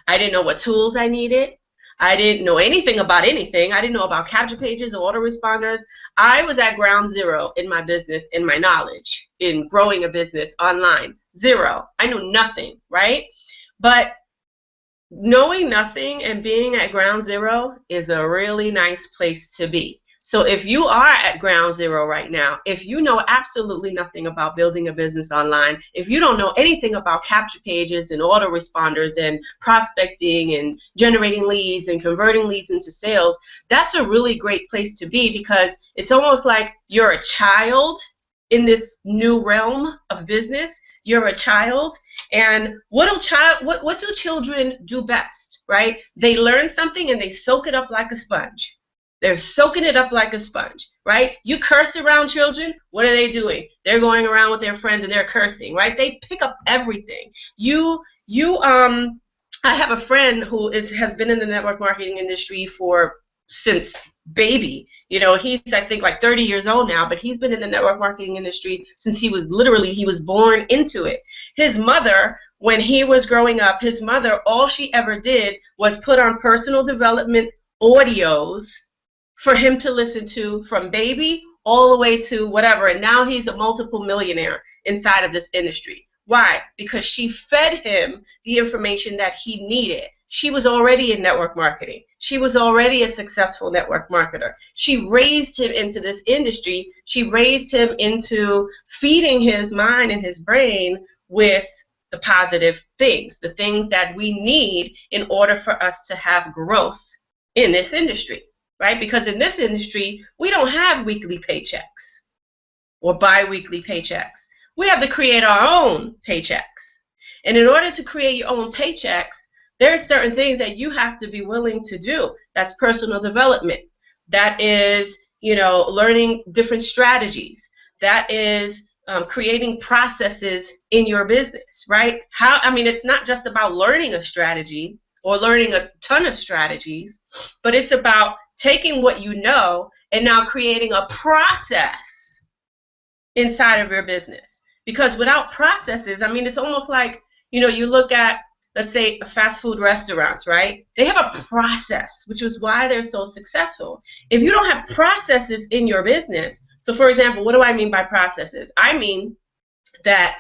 I didn't know what tools I needed. I didn't know anything about anything. I didn't know about capture pages or autoresponders. I was at ground zero in my business, in my knowledge, in growing a business online. Zero. I knew nothing, right? But knowing nothing and being at ground zero is a really nice place to be. So if you are at ground zero right now, if you know absolutely nothing about building a business online, if you don't know anything about capture pages and autoresponders and prospecting and generating leads and converting leads into sales, that's a really great place to be, because it's almost like you're a child in this new realm of business. You're a child, and what do children do best, right? They learn something and they soak it up like a sponge. They're soaking it up like a sponge, right? You curse around children, what are they doing? They're going around with their friends and they're cursing, right? They pick up everything. I have a friend who has been in the network marketing industry since baby. You know, he's, I think, like 30 years old now, but he's been in the network marketing industry since he was born into it. His mother, when he was growing up, all she ever did was put on personal development audios for him to listen to from baby all the way to whatever. And now he's a multiple millionaire inside of this industry. Why? Because she fed him the information that he needed. She was already in network marketing. She was already a successful network marketer. She raised him into this industry. She raised him into feeding his mind and his brain with the positive things, the things that we need in order for us to have growth in this industry, right? Because in this industry, we don't have weekly paychecks or bi-weekly paychecks. We have to create our own paychecks. And in order to create your own paychecks, there are certain things that you have to be willing to do. That's personal development. That is, learning different strategies. That is creating processes in your business, right? It's not just about learning a strategy or learning a ton of strategies, but it's about taking what you know and now creating a process inside of your business. Because without processes, it's almost like, you look at, let's say, fast food restaurants, right? They have a process, which is why they're so successful. If you don't have processes in your business, so for example, what do I mean by processes? I mean that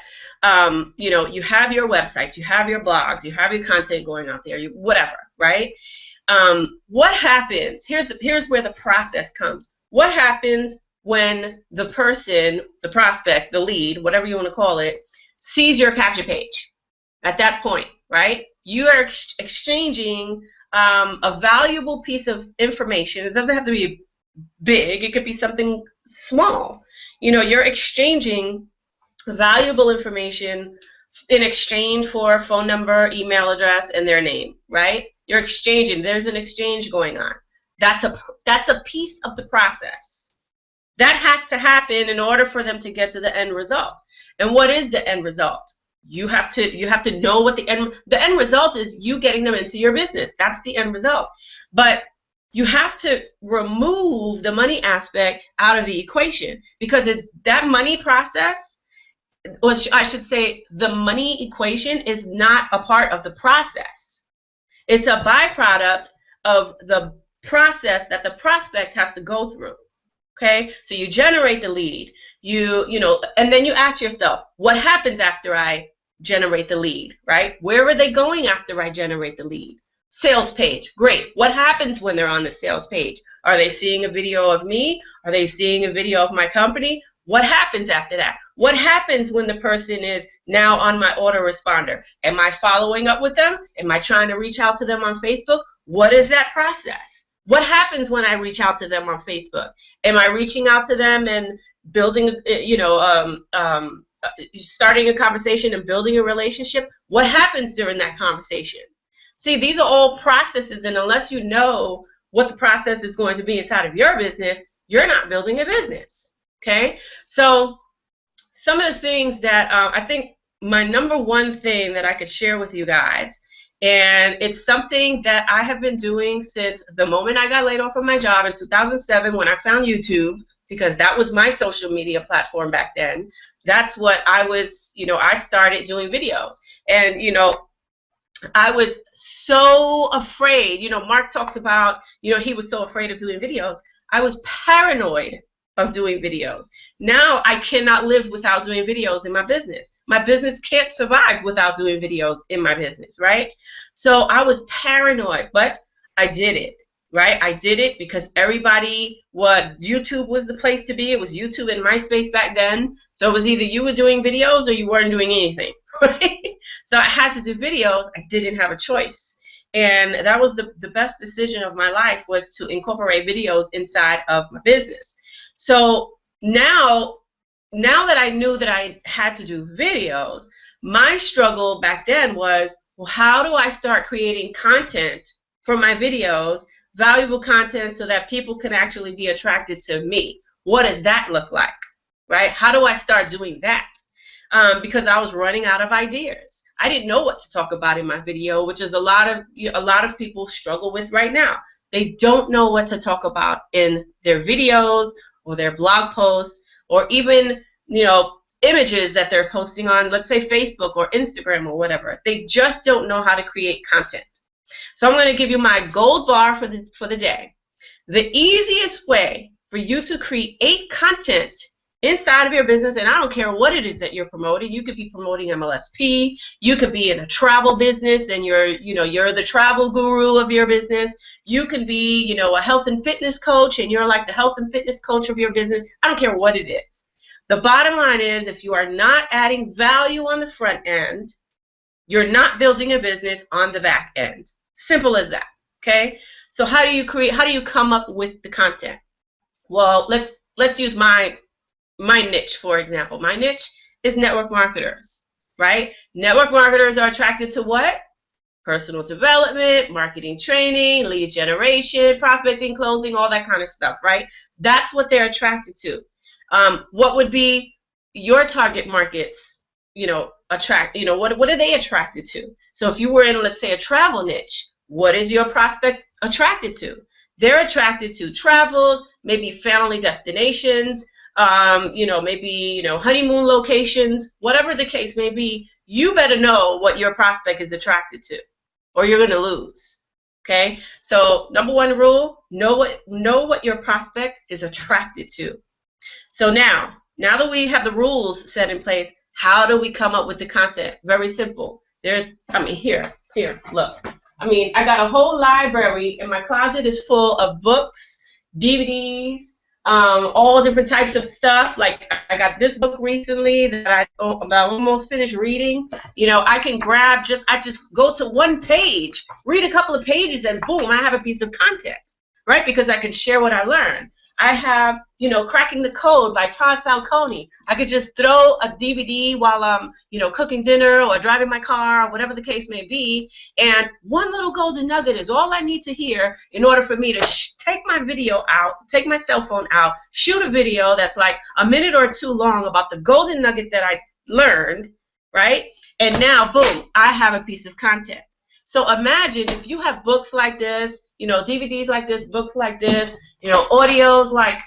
you have your websites, you have your blogs, you have your content going out there, whatever, right? What happens? Here's where the process comes. What happens when the person, the prospect, the lead, whatever you want to call it, sees your capture page? At that point, right? You are exchanging a valuable piece of information. It doesn't have to be big. It could be something small. You're exchanging valuable information in exchange for a phone number, email address, and their name, right? You're exchanging. There's an exchange going on. That's a piece of the process. That has to happen in order for them to get to the end result. And what is the end result? You have to know what the end result is. You getting them into your business. That's the end result. But you have to remove the money aspect out of the equation, because that money process, or I should say, the money equation is not a part of the process. It's a byproduct of the process that the prospect has to go through. Okay, so you generate the lead, and then you ask yourself, what happens after I generate the lead, right? Where are they going after I generate the lead? Sales page, great. What happens when they're on the sales page? Are they seeing a video of me? Are they seeing a video of my company? What happens after that? What happens when the person is now on my autoresponder? Am I following up with them? Am I trying to reach out to them on Facebook? What is that process? What happens when I reach out to them on Facebook? Am I reaching out to them and building, starting a conversation and building a relationship? What happens during that conversation? See, these are all processes, and unless you know what the process is going to be inside of your business, you're not building a business. Okay? So some of the things that I think my number one thing that I could share with you guys, and it's something that I have been doing since the moment I got laid off from my job in 2007 when I found YouTube, because that was my social media platform back then. That's what I was, I started doing videos. And, I was so afraid. Mark talked about, he was so afraid of doing videos. I was paranoid of doing videos. Now I cannot live without doing videos in my business. My business can't survive without doing videos in my business, right? So I was paranoid, but I did it, right? I did it because YouTube was the place to be. It was YouTube and MySpace back then. So it was either you were doing videos or you weren't doing anything, right? So I had to do videos. I didn't have a choice. And that was the best decision of my life, was to incorporate videos inside of my business. So now that I knew that I had to do videos, my struggle back then was, well, how do I start creating content for my videos, valuable content, so that people can actually be attracted to me? What does that look like, right? How do I start doing that? Because I was running out of ideas. I didn't know what to talk about in my video, which is a lot of people struggle with right now. They don't know what to talk about in their videos or their blog posts, or even, images that they're posting on, let's say, Facebook or Instagram or whatever. They just don't know how to create content. So I'm going to give you my gold bar for the day. The easiest way for you to create content inside of your business, and I don't care what it is that you're promoting. You could be promoting MLSP. You could be in a travel business and you're the travel guru of your business. You could be, a health and fitness coach and you're like the health and fitness coach of your business. I don't care what it is. The bottom line is, if you are not adding value on the front end, you're not building a business on the back end. Simple as that. Okay? So how do you come up with the content? Well, let's use my niche, for example. My niche is network marketers, right? Network marketers are attracted to what? Personal development, marketing training, lead generation, prospecting, closing, all that kind of stuff, right? That's what they're attracted to. What would be your target markets, what are they attracted to? So if you were in, let's say, a travel niche, what is your prospect attracted to? They're attracted to travels, maybe family destinations, maybe, honeymoon locations, whatever the case may be. You better know what your prospect is attracted to, or you're going to lose. Okay? So number one rule, know what your prospect is attracted to. So now that we have the rules set in place, How do we come up with the content? Very simple. Here, look. I got a whole library, and my closet is full of books, DVDs, all different types of stuff. Like, I got this book recently that I almost finished reading. I can grab I just go to one page, read a couple of pages, and boom, I have a piece of content, right? Because I can share what I learned. I have, Cracking the Code by Todd Falcone. I could just throw a DVD while I'm, cooking dinner or driving my car or whatever the case may be, and one little golden nugget is all I need to hear in order for me to take my cell phone out, shoot a video that's like a minute or two long about the golden nugget that I learned, right? And now, boom, I have a piece of content. So imagine if you have books like this, DVDs like this, books like this, audios like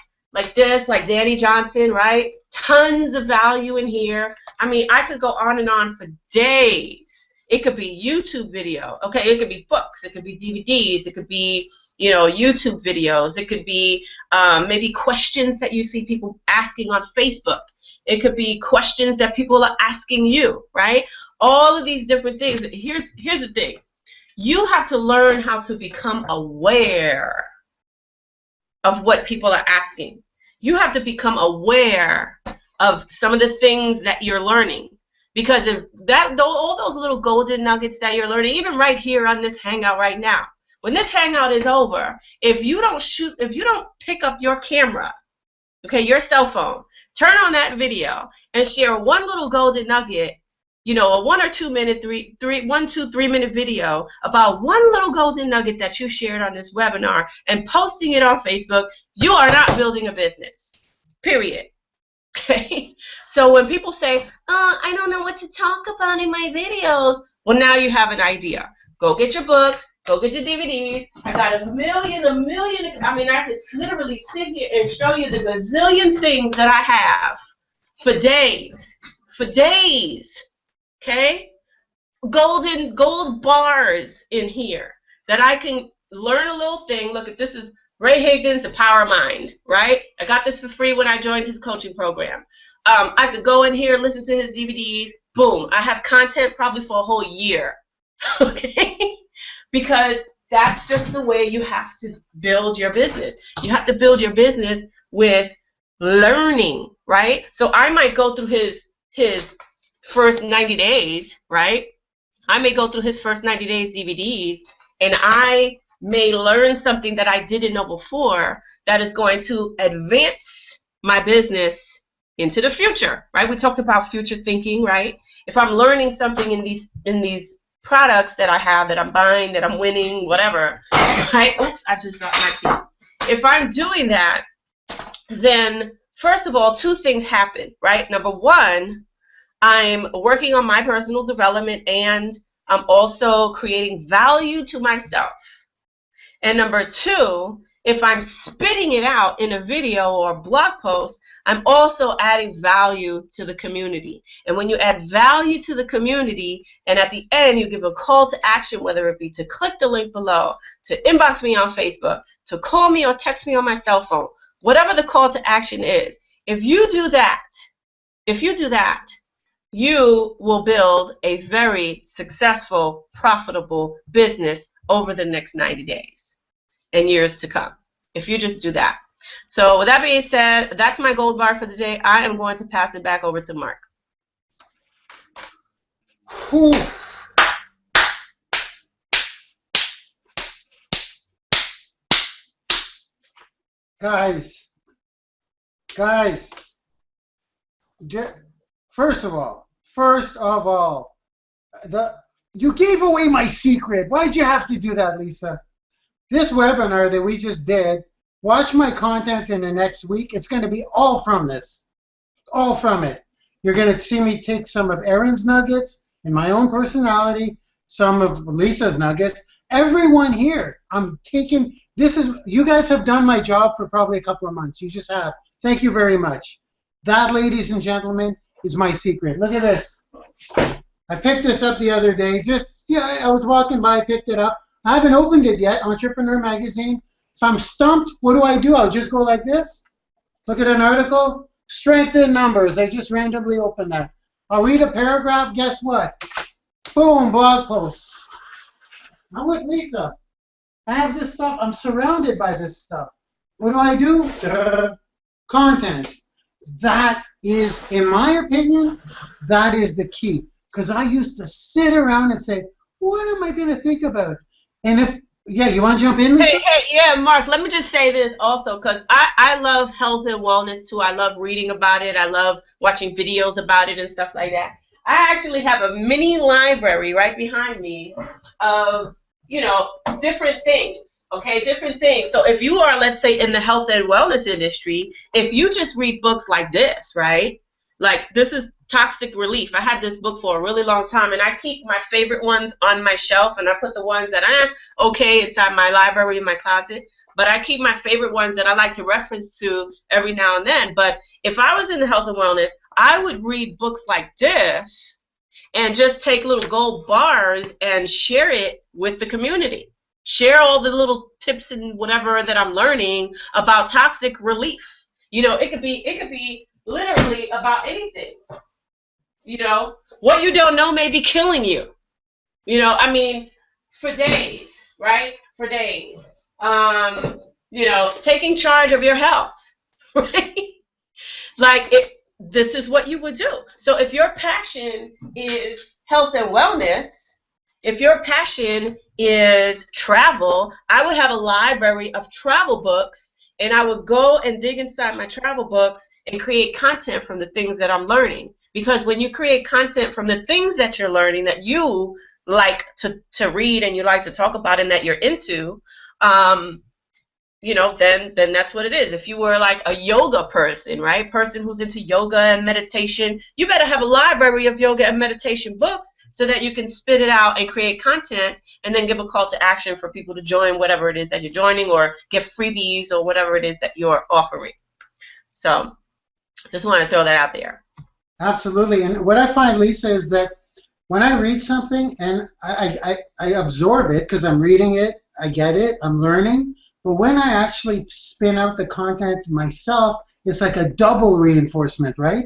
this, like Danny Johnson, right? Tons of value in here. I could go on and on for days. It could be YouTube video, okay? It could be books. It could be DVDs. It could be, YouTube videos. It could be maybe questions that you see people asking on Facebook. It could be questions that people are asking you, right? All of these different things. Here's the thing. You have to learn how to become aware of what people are asking. You have to become aware of some of the things that you're learning. Because if all those little golden nuggets that you're learning, even right here on this Hangout right now, when this Hangout is over, if you don't pick up your camera, okay, your cell phone, turn on that video and share one little golden nugget, a 1 or 2 minute, 3 minute video about one little golden nugget that you shared on this webinar and posting it on Facebook, you are not building a business, period. Okay? So when people say, I don't know what to talk about in my videos, well, now you have an idea. Go get your books, go get your DVDs. I got a million. I could literally sit here and show you the gazillion things that I have for days. Okay? Gold bars in here that I can learn a little thing. Look, this is Ray Higdon's The Power of Mind, right? I got this for free when I joined his coaching program. I could go in here, listen to his DVDs. Boom. I have content probably for a whole year. Okay? Because that's just the way you have to build your business. You have to build your business with learning, right? So I might go through his first 90 days, right? I may go through his first 90 days DVDs, and I may learn something that I didn't know before that is going to advance my business into the future, right? We talked about future thinking, right? If I'm learning something in these products that I have, that I'm buying, that I'm winning, whatever, right? Oops, I just dropped my tea. If I'm doing that, then first of all, two things happen, right? Number one, I'm working on my personal development, and I'm also creating value to myself. And number two, if I'm spitting it out in a video or a blog post, I'm also adding value to the community. And when you add value to the community, and at the end you give a call to action, whether it be to click the link below, to inbox me on Facebook, to call me or text me on my cell phone, whatever the call to action is, if you do that, you will build a very successful, profitable business over the next 90 days and years to come, if you just do that. So with that being said, that's my gold bar for the day. I am going to pass it back over to Mark. Whew. Guys, first of all, you gave away my secret. Why'd you have to do that, Lisa? This webinar that we just did, watch my content in the next week. It's going to be all from this, all from it. You're going to see me take some of Erin's nuggets and my own personality, some of Lisa's nuggets. Everyone here, I'm taking, you guys have done my job for probably a couple of months. You just have. Thank you very much. That, ladies and gentlemen, is my secret. Look at this. I picked this up the other day. I was walking by, picked it up. I haven't opened it yet, Entrepreneur Magazine. If I'm stumped, what do? I'll just go like this. Look at an article. Strength in numbers. I just randomly opened that. I'll read a paragraph, guess what? Boom, blog post. I'm with Lisa. I have this stuff. I'm surrounded by this stuff. What do? Content. That is, in my opinion, that is the key. Because I used to sit around and say, what am I going to think about? And if, yeah, you want to jump in, Lisa? Hey, yeah, Mark, let me just say this also, because I love health and wellness too. I love reading about it. I love watching videos about it and stuff like that. I actually have a mini library right behind me of, different things, okay, different things. So if you are, let's say, in the health and wellness industry, if you just read books like this, right, like this is Toxic Relief. I had this book for a really long time, and I keep my favorite ones on my shelf, and I put the ones that okay inside my library in my closet, but I keep my favorite ones that I like to reference to every now and then. But if I was in the health and wellness, I would read books like this and just take little gold bars and share it with the community. Share all the little tips and whatever that I'm learning about toxic relief. It could be literally about anything. What you don't know may be killing you. For days, right? For days. Taking charge of your health, right? This is what you would do. So if your passion is health and wellness, if your passion is travel, I would have a library of travel books, and I would go and dig inside my travel books and create content from the things that I'm learning. Because when you create content from the things that you're learning that you like to read and you like to talk about and that you're into, then that's what it is. If you were like a yoga person, right? Person who's into yoga and meditation, you better have a library of yoga and meditation books so that you can spit it out and create content and then give a call to action for people to join whatever it is that you're joining or get freebies or whatever it is that you're offering. So just want to throw that out there. Absolutely. And what I find, Lisa, is that when I read something and I absorb it because I'm reading it, I get it, I'm learning. But when I actually spin out the content myself, it's like a double reinforcement, right?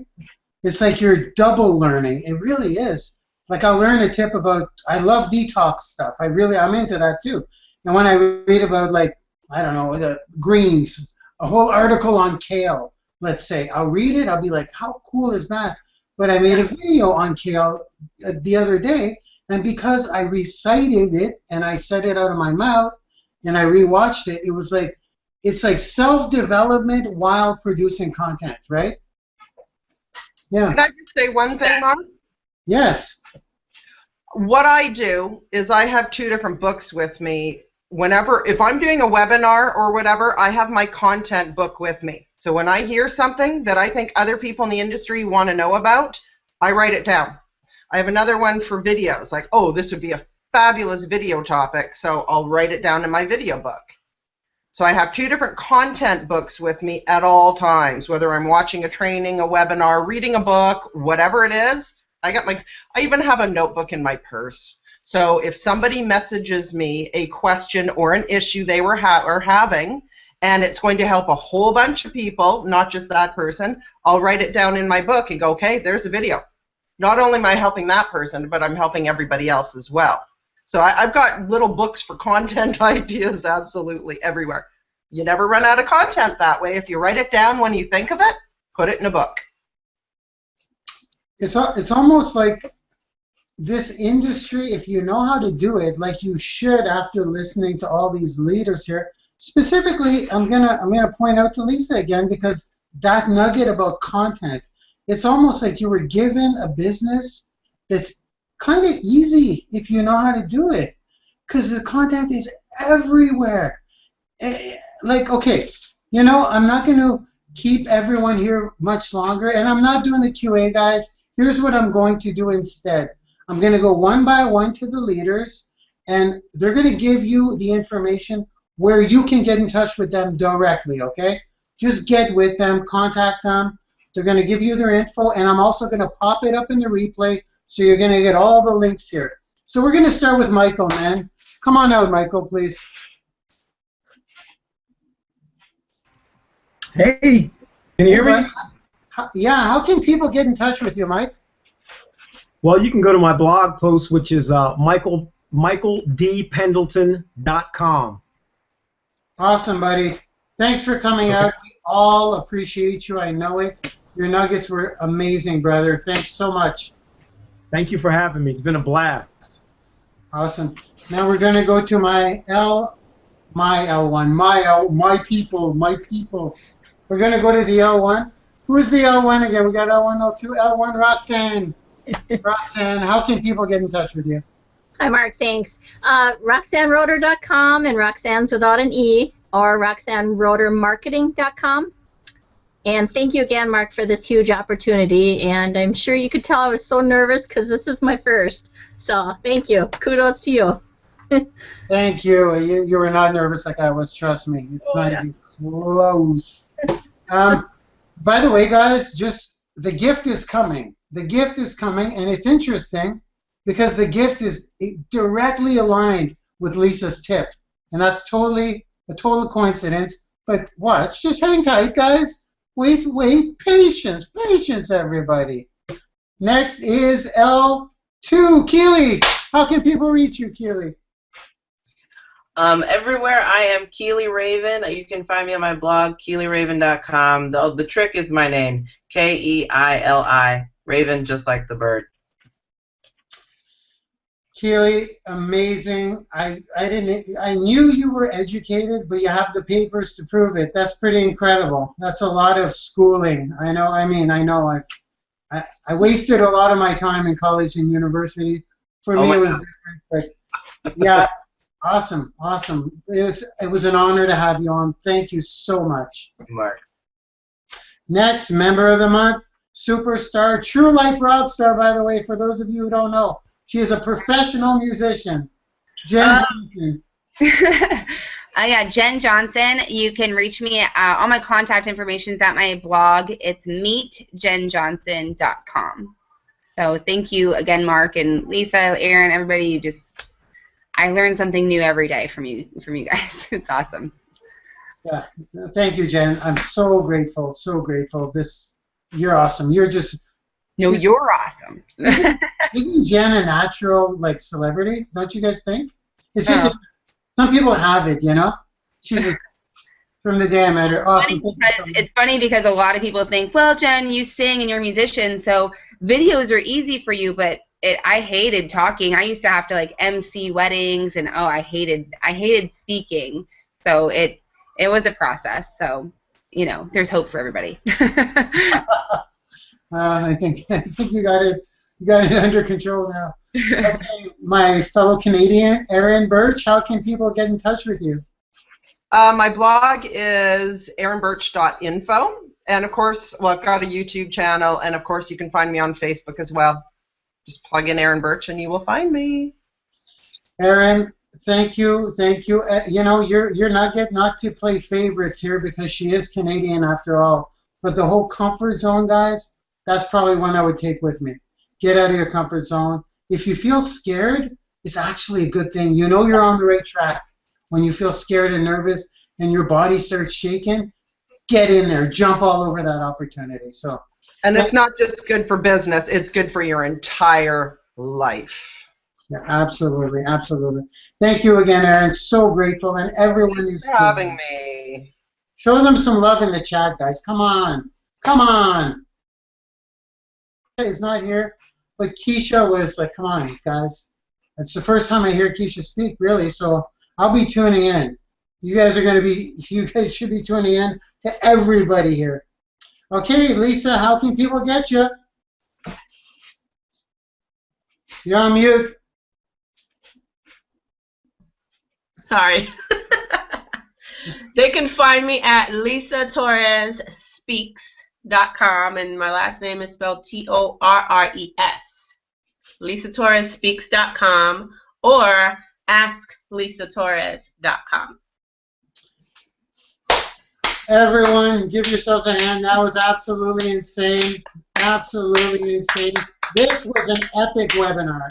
It's like you're double learning. It really is. Like I'll learn a tip about, I love detox stuff. I'm into that too. And when I read about the greens, a whole article on kale, let's say, I'll read it, I'll be like, how cool is that? But I made a video on kale the other day, and because I recited it and I said it out of my mouth, and I rewatched it, it's like self-development while producing content, right? Yeah. Can I just say one thing, Mark? Yes. What I do is I have 2 different books with me. If I'm doing a webinar or whatever, I have my content book with me. So when I hear something that I think other people in the industry want to know about, I write it down. I have another one for videos, like, oh, this would be a fabulous video topic, so I'll write it down in my video book. So I have 2 different content books with me at all times, whether I'm watching a training, a webinar, reading a book, whatever it is. I even have a notebook in my purse. So if somebody messages me a question or an issue they are having, and it's going to help a whole bunch of people, not just that person, I'll write it down in my book and go, okay, there's a video. Not only am I helping that person, but I'm helping everybody else as well. So I've got little books for content ideas absolutely everywhere. You never run out of content that way. If you write it down when you think of it, put it in a book. It's almost like this industry, if you know how to do it, like you should after listening to all these leaders here. Specifically, I'm gonna point out to Lisa again, because that nugget about content, it's almost like you were given a business that's kind of easy if you know how to do it, because the content is everywhere. Okay, I'm not going to keep everyone here much longer, and I'm not doing the QA, guys. Here's what I'm going to do instead. I'm going to go one by one to the leaders, and they're going to give you the information where you can get in touch with them directly, okay? Just get with them, contact them. They're going to give you their info, and I'm also going to pop it up in the replay, so you're going to get all the links here. So we're going to start with Michael, man. Come on out, Michael, please. Hey, can you hear me? Yeah, how can people get in touch with you, Mike? Well, you can go to my blog post, which is michaeldpendleton.com. Awesome, buddy. Thanks for coming out. We all appreciate you. I know it. Your nuggets were amazing, brother. Thanks so much. Thank you for having me. It's been a blast. Awesome. Now we're going to go to my people. We're going to go to the L1. Who's the L1 again? We got L1, L2, L1, Roxanne. Roxanne, how can people get in touch with you? Hi, Mark. Thanks. RoxanneRoeder.com, and Roxanne's without an E, or RoxanneRoederMarketing.com. And thank you again, Mark, for this huge opportunity. And I'm sure you could tell I was so nervous because this is my first. So thank you. Kudos to you. Thank you. You were not nervous like I was. Trust me. It's not even close. By the way, guys, just the gift is coming. The gift is coming, and it's interesting because the gift is directly aligned with Lisa's tip, and that's a total coincidence. But watch, just hang tight, guys. Wait, patience, everybody. Next is L2, Keely. How can people reach you, Keely? Everywhere I am Keely Raven. You can find me on my blog, KeelyRaven.com. The trick is my name, Keili, Raven, just like the bird. Keely, amazing. I knew you were educated, but you have the papers to prove it. That's pretty incredible. That's a lot of schooling. I know. I wasted a lot of my time in college and university. For me, it was different. But yeah, awesome. It was an honor to have you on. Thank you so much. Mark. Next, member of the month, superstar, true life rock star, by the way, for those of you who don't know. She is a professional musician. Jen Johnson. Yeah, Jen Johnson. You can reach me. All my contact information is at my blog. It's meetjenjohnson.com. So thank you again, Mark and Lisa, Aaron, everybody. I learn something new every day from you guys. It's awesome. Yeah, thank you, Jen. I'm so grateful. You're awesome. You're awesome. Isn't Jen a natural celebrity? Don't you guys think? It's just some people have it, She's just from the day I met her. Awesome. It's funny because a lot of people think, well, Jen, you sing and you're a musician, so videos are easy for you. But I hated talking. I used to have to MC weddings, and I hated speaking. So it was a process. So there's hope for everybody. I think you got it under control now. Okay, my fellow Canadian, Erin Birch, how can people get in touch with you? My blog is erinbirch.info, and of course, I've got a YouTube channel, and of course, you can find me on Facebook as well. Just plug in Erin Birch, and you will find me. Erin, thank you. You're not to play favorites here because she is Canadian after all. But the whole comfort zone, guys, that's probably one I would take with me. Get out of your comfort zone. If you feel scared, it's actually a good thing. You're on the right track. When you feel scared and nervous and your body starts shaking, get in there. Jump all over that opportunity. And it's not just good for business. It's good for your entire life. Yeah, absolutely. Thank you again, Erin. So grateful. And everyone is for having me. Show them some love in the chat, guys. Come on. Is not here, but Keisha was like, come on, guys. It's the first time I hear Keisha speak, really, so I'll be tuning in. You guys should be tuning in to everybody here. Okay, Lisa, how can people get you? You're on mute. Sorry. They can find me at LisaTorresSpeaks.com, and my last name is spelled Torres. LisaTorresSpeaks.com or AskLisaTorres.com. Everyone, give yourselves a hand. That was absolutely insane. Absolutely insane. This was an epic webinar.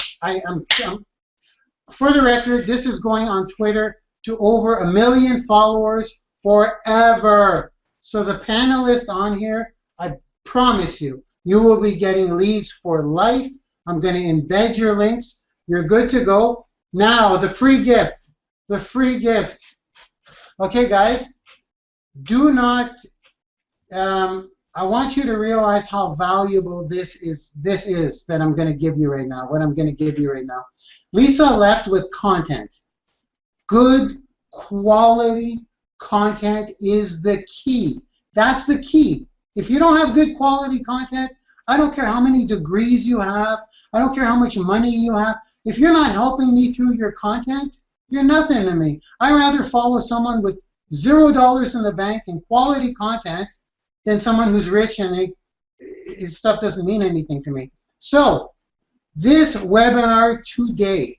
For the record, this is going on Twitter to over 1 million followers forever. So the panelists on here, I promise you, you will be getting leads for life. I'm going to embed your links. You're good to go. Now, the free gift. The free gift. Okay, guys, do not, I want you to realize how valuable this is that I'm going to give you right now, what I'm going to give you right now. Lisa left with content. Good quality content is the key. That's the key. If you don't have good quality content, I don't care how many degrees you have, I don't care how much money you have. If you're not helping me through your content, you're nothing to me. I'd rather follow someone with $0 in the bank and quality content than someone who's rich and his stuff doesn't mean anything to me. So, this webinar today,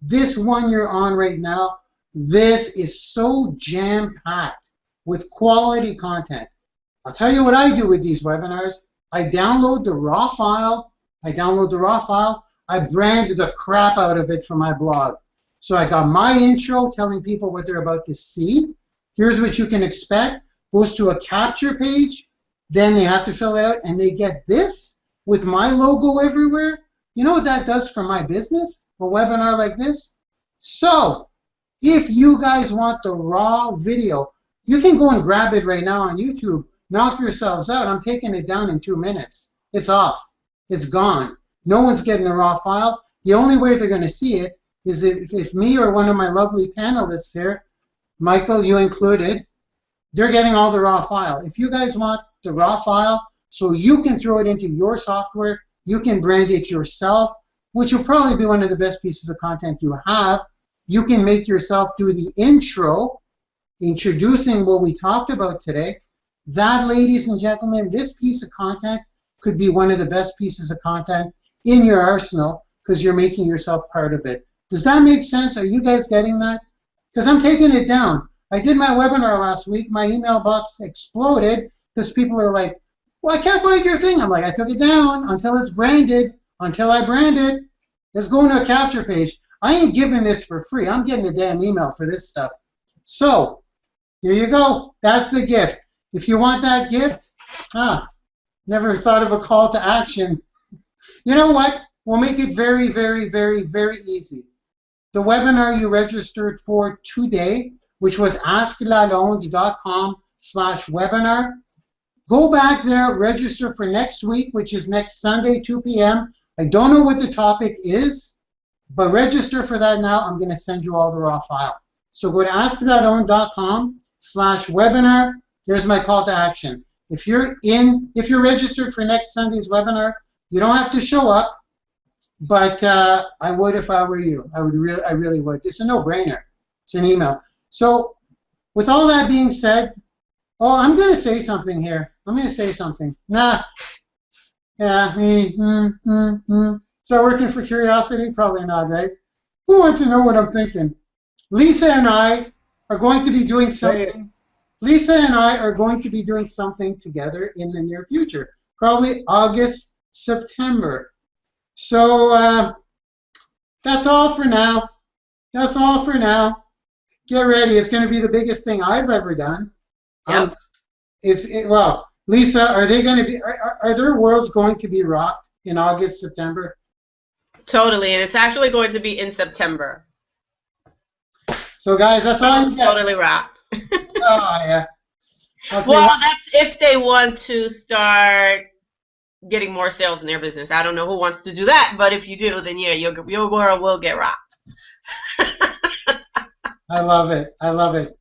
this one you're on right now, this is so jam-packed with quality content. I'll tell you what I do with these webinars. I download the raw file. I brand the crap out of it for my blog. So I got my intro telling people what they're about to see. Here's what you can expect. Goes to a capture page. Then they have to fill it out, and they get this with my logo everywhere. You know what that does for my business? A webinar like this? So, if you guys want the raw video, you can go and grab it right now on YouTube. Knock yourselves out. I'm taking it down in 2 minutes. It's off. It's gone. No one's getting the raw file. The only way they're going to see it is if me or one of my lovely panelists here, Michael, you included, they're getting all the raw file. If you guys want the raw file so you can throw it into your software, you can brand it yourself, which will probably be one of the best pieces of content you have. You can make yourself do the intro, introducing what we talked about today. That, ladies and gentlemen, this piece of content could be one of the best pieces of content in your arsenal because you're making yourself part of it. Does that make sense? Are you guys getting that? Because I'm taking it down. I did my webinar last week. My email box exploded because people are like, well, I can't find your thing. I'm like, I took it down until it's branded, until I brand it. It's going to a capture page. I ain't giving this for free. I'm getting a damn email for this stuff. So, here you go. That's the gift. If you want that gift, never thought of a call to action. You know what? We'll make it very, very, very, very easy. The webinar you registered for today, which was asklalonde.com/webinar, go back there, register for next week, which is next Sunday, 2 p.m. I don't know what the topic is, but register for that now. I'm going to send you all the raw file. So go to asklalonde.com/webinar. Here's my call to action. If you're registered for next Sunday's webinar, you don't have to show up, but I would if I were you. I really would. It's a no-brainer. It's an email. So with all that being said, I'm going to say something here. I'm going to say something. Yeah. So working for curiosity? Probably not, right? Who wants to know what I'm thinking? Lisa and I are going to be doing something. Lisa and I are going to be doing something together in the near future, probably August, September. So that's all for now. That's all for now. Get ready. It's going to be the biggest thing I've ever done. Yep. Well, Lisa, are their worlds going to be rocked in August, September? Totally, and it's actually going to be in September. So guys, that's all. Totally rocked. Oh yeah. Okay. Well, that's if they want to start getting more sales in their business. I don't know who wants to do that, but if you do, then yeah, your world will get rocked. I love it. I love it.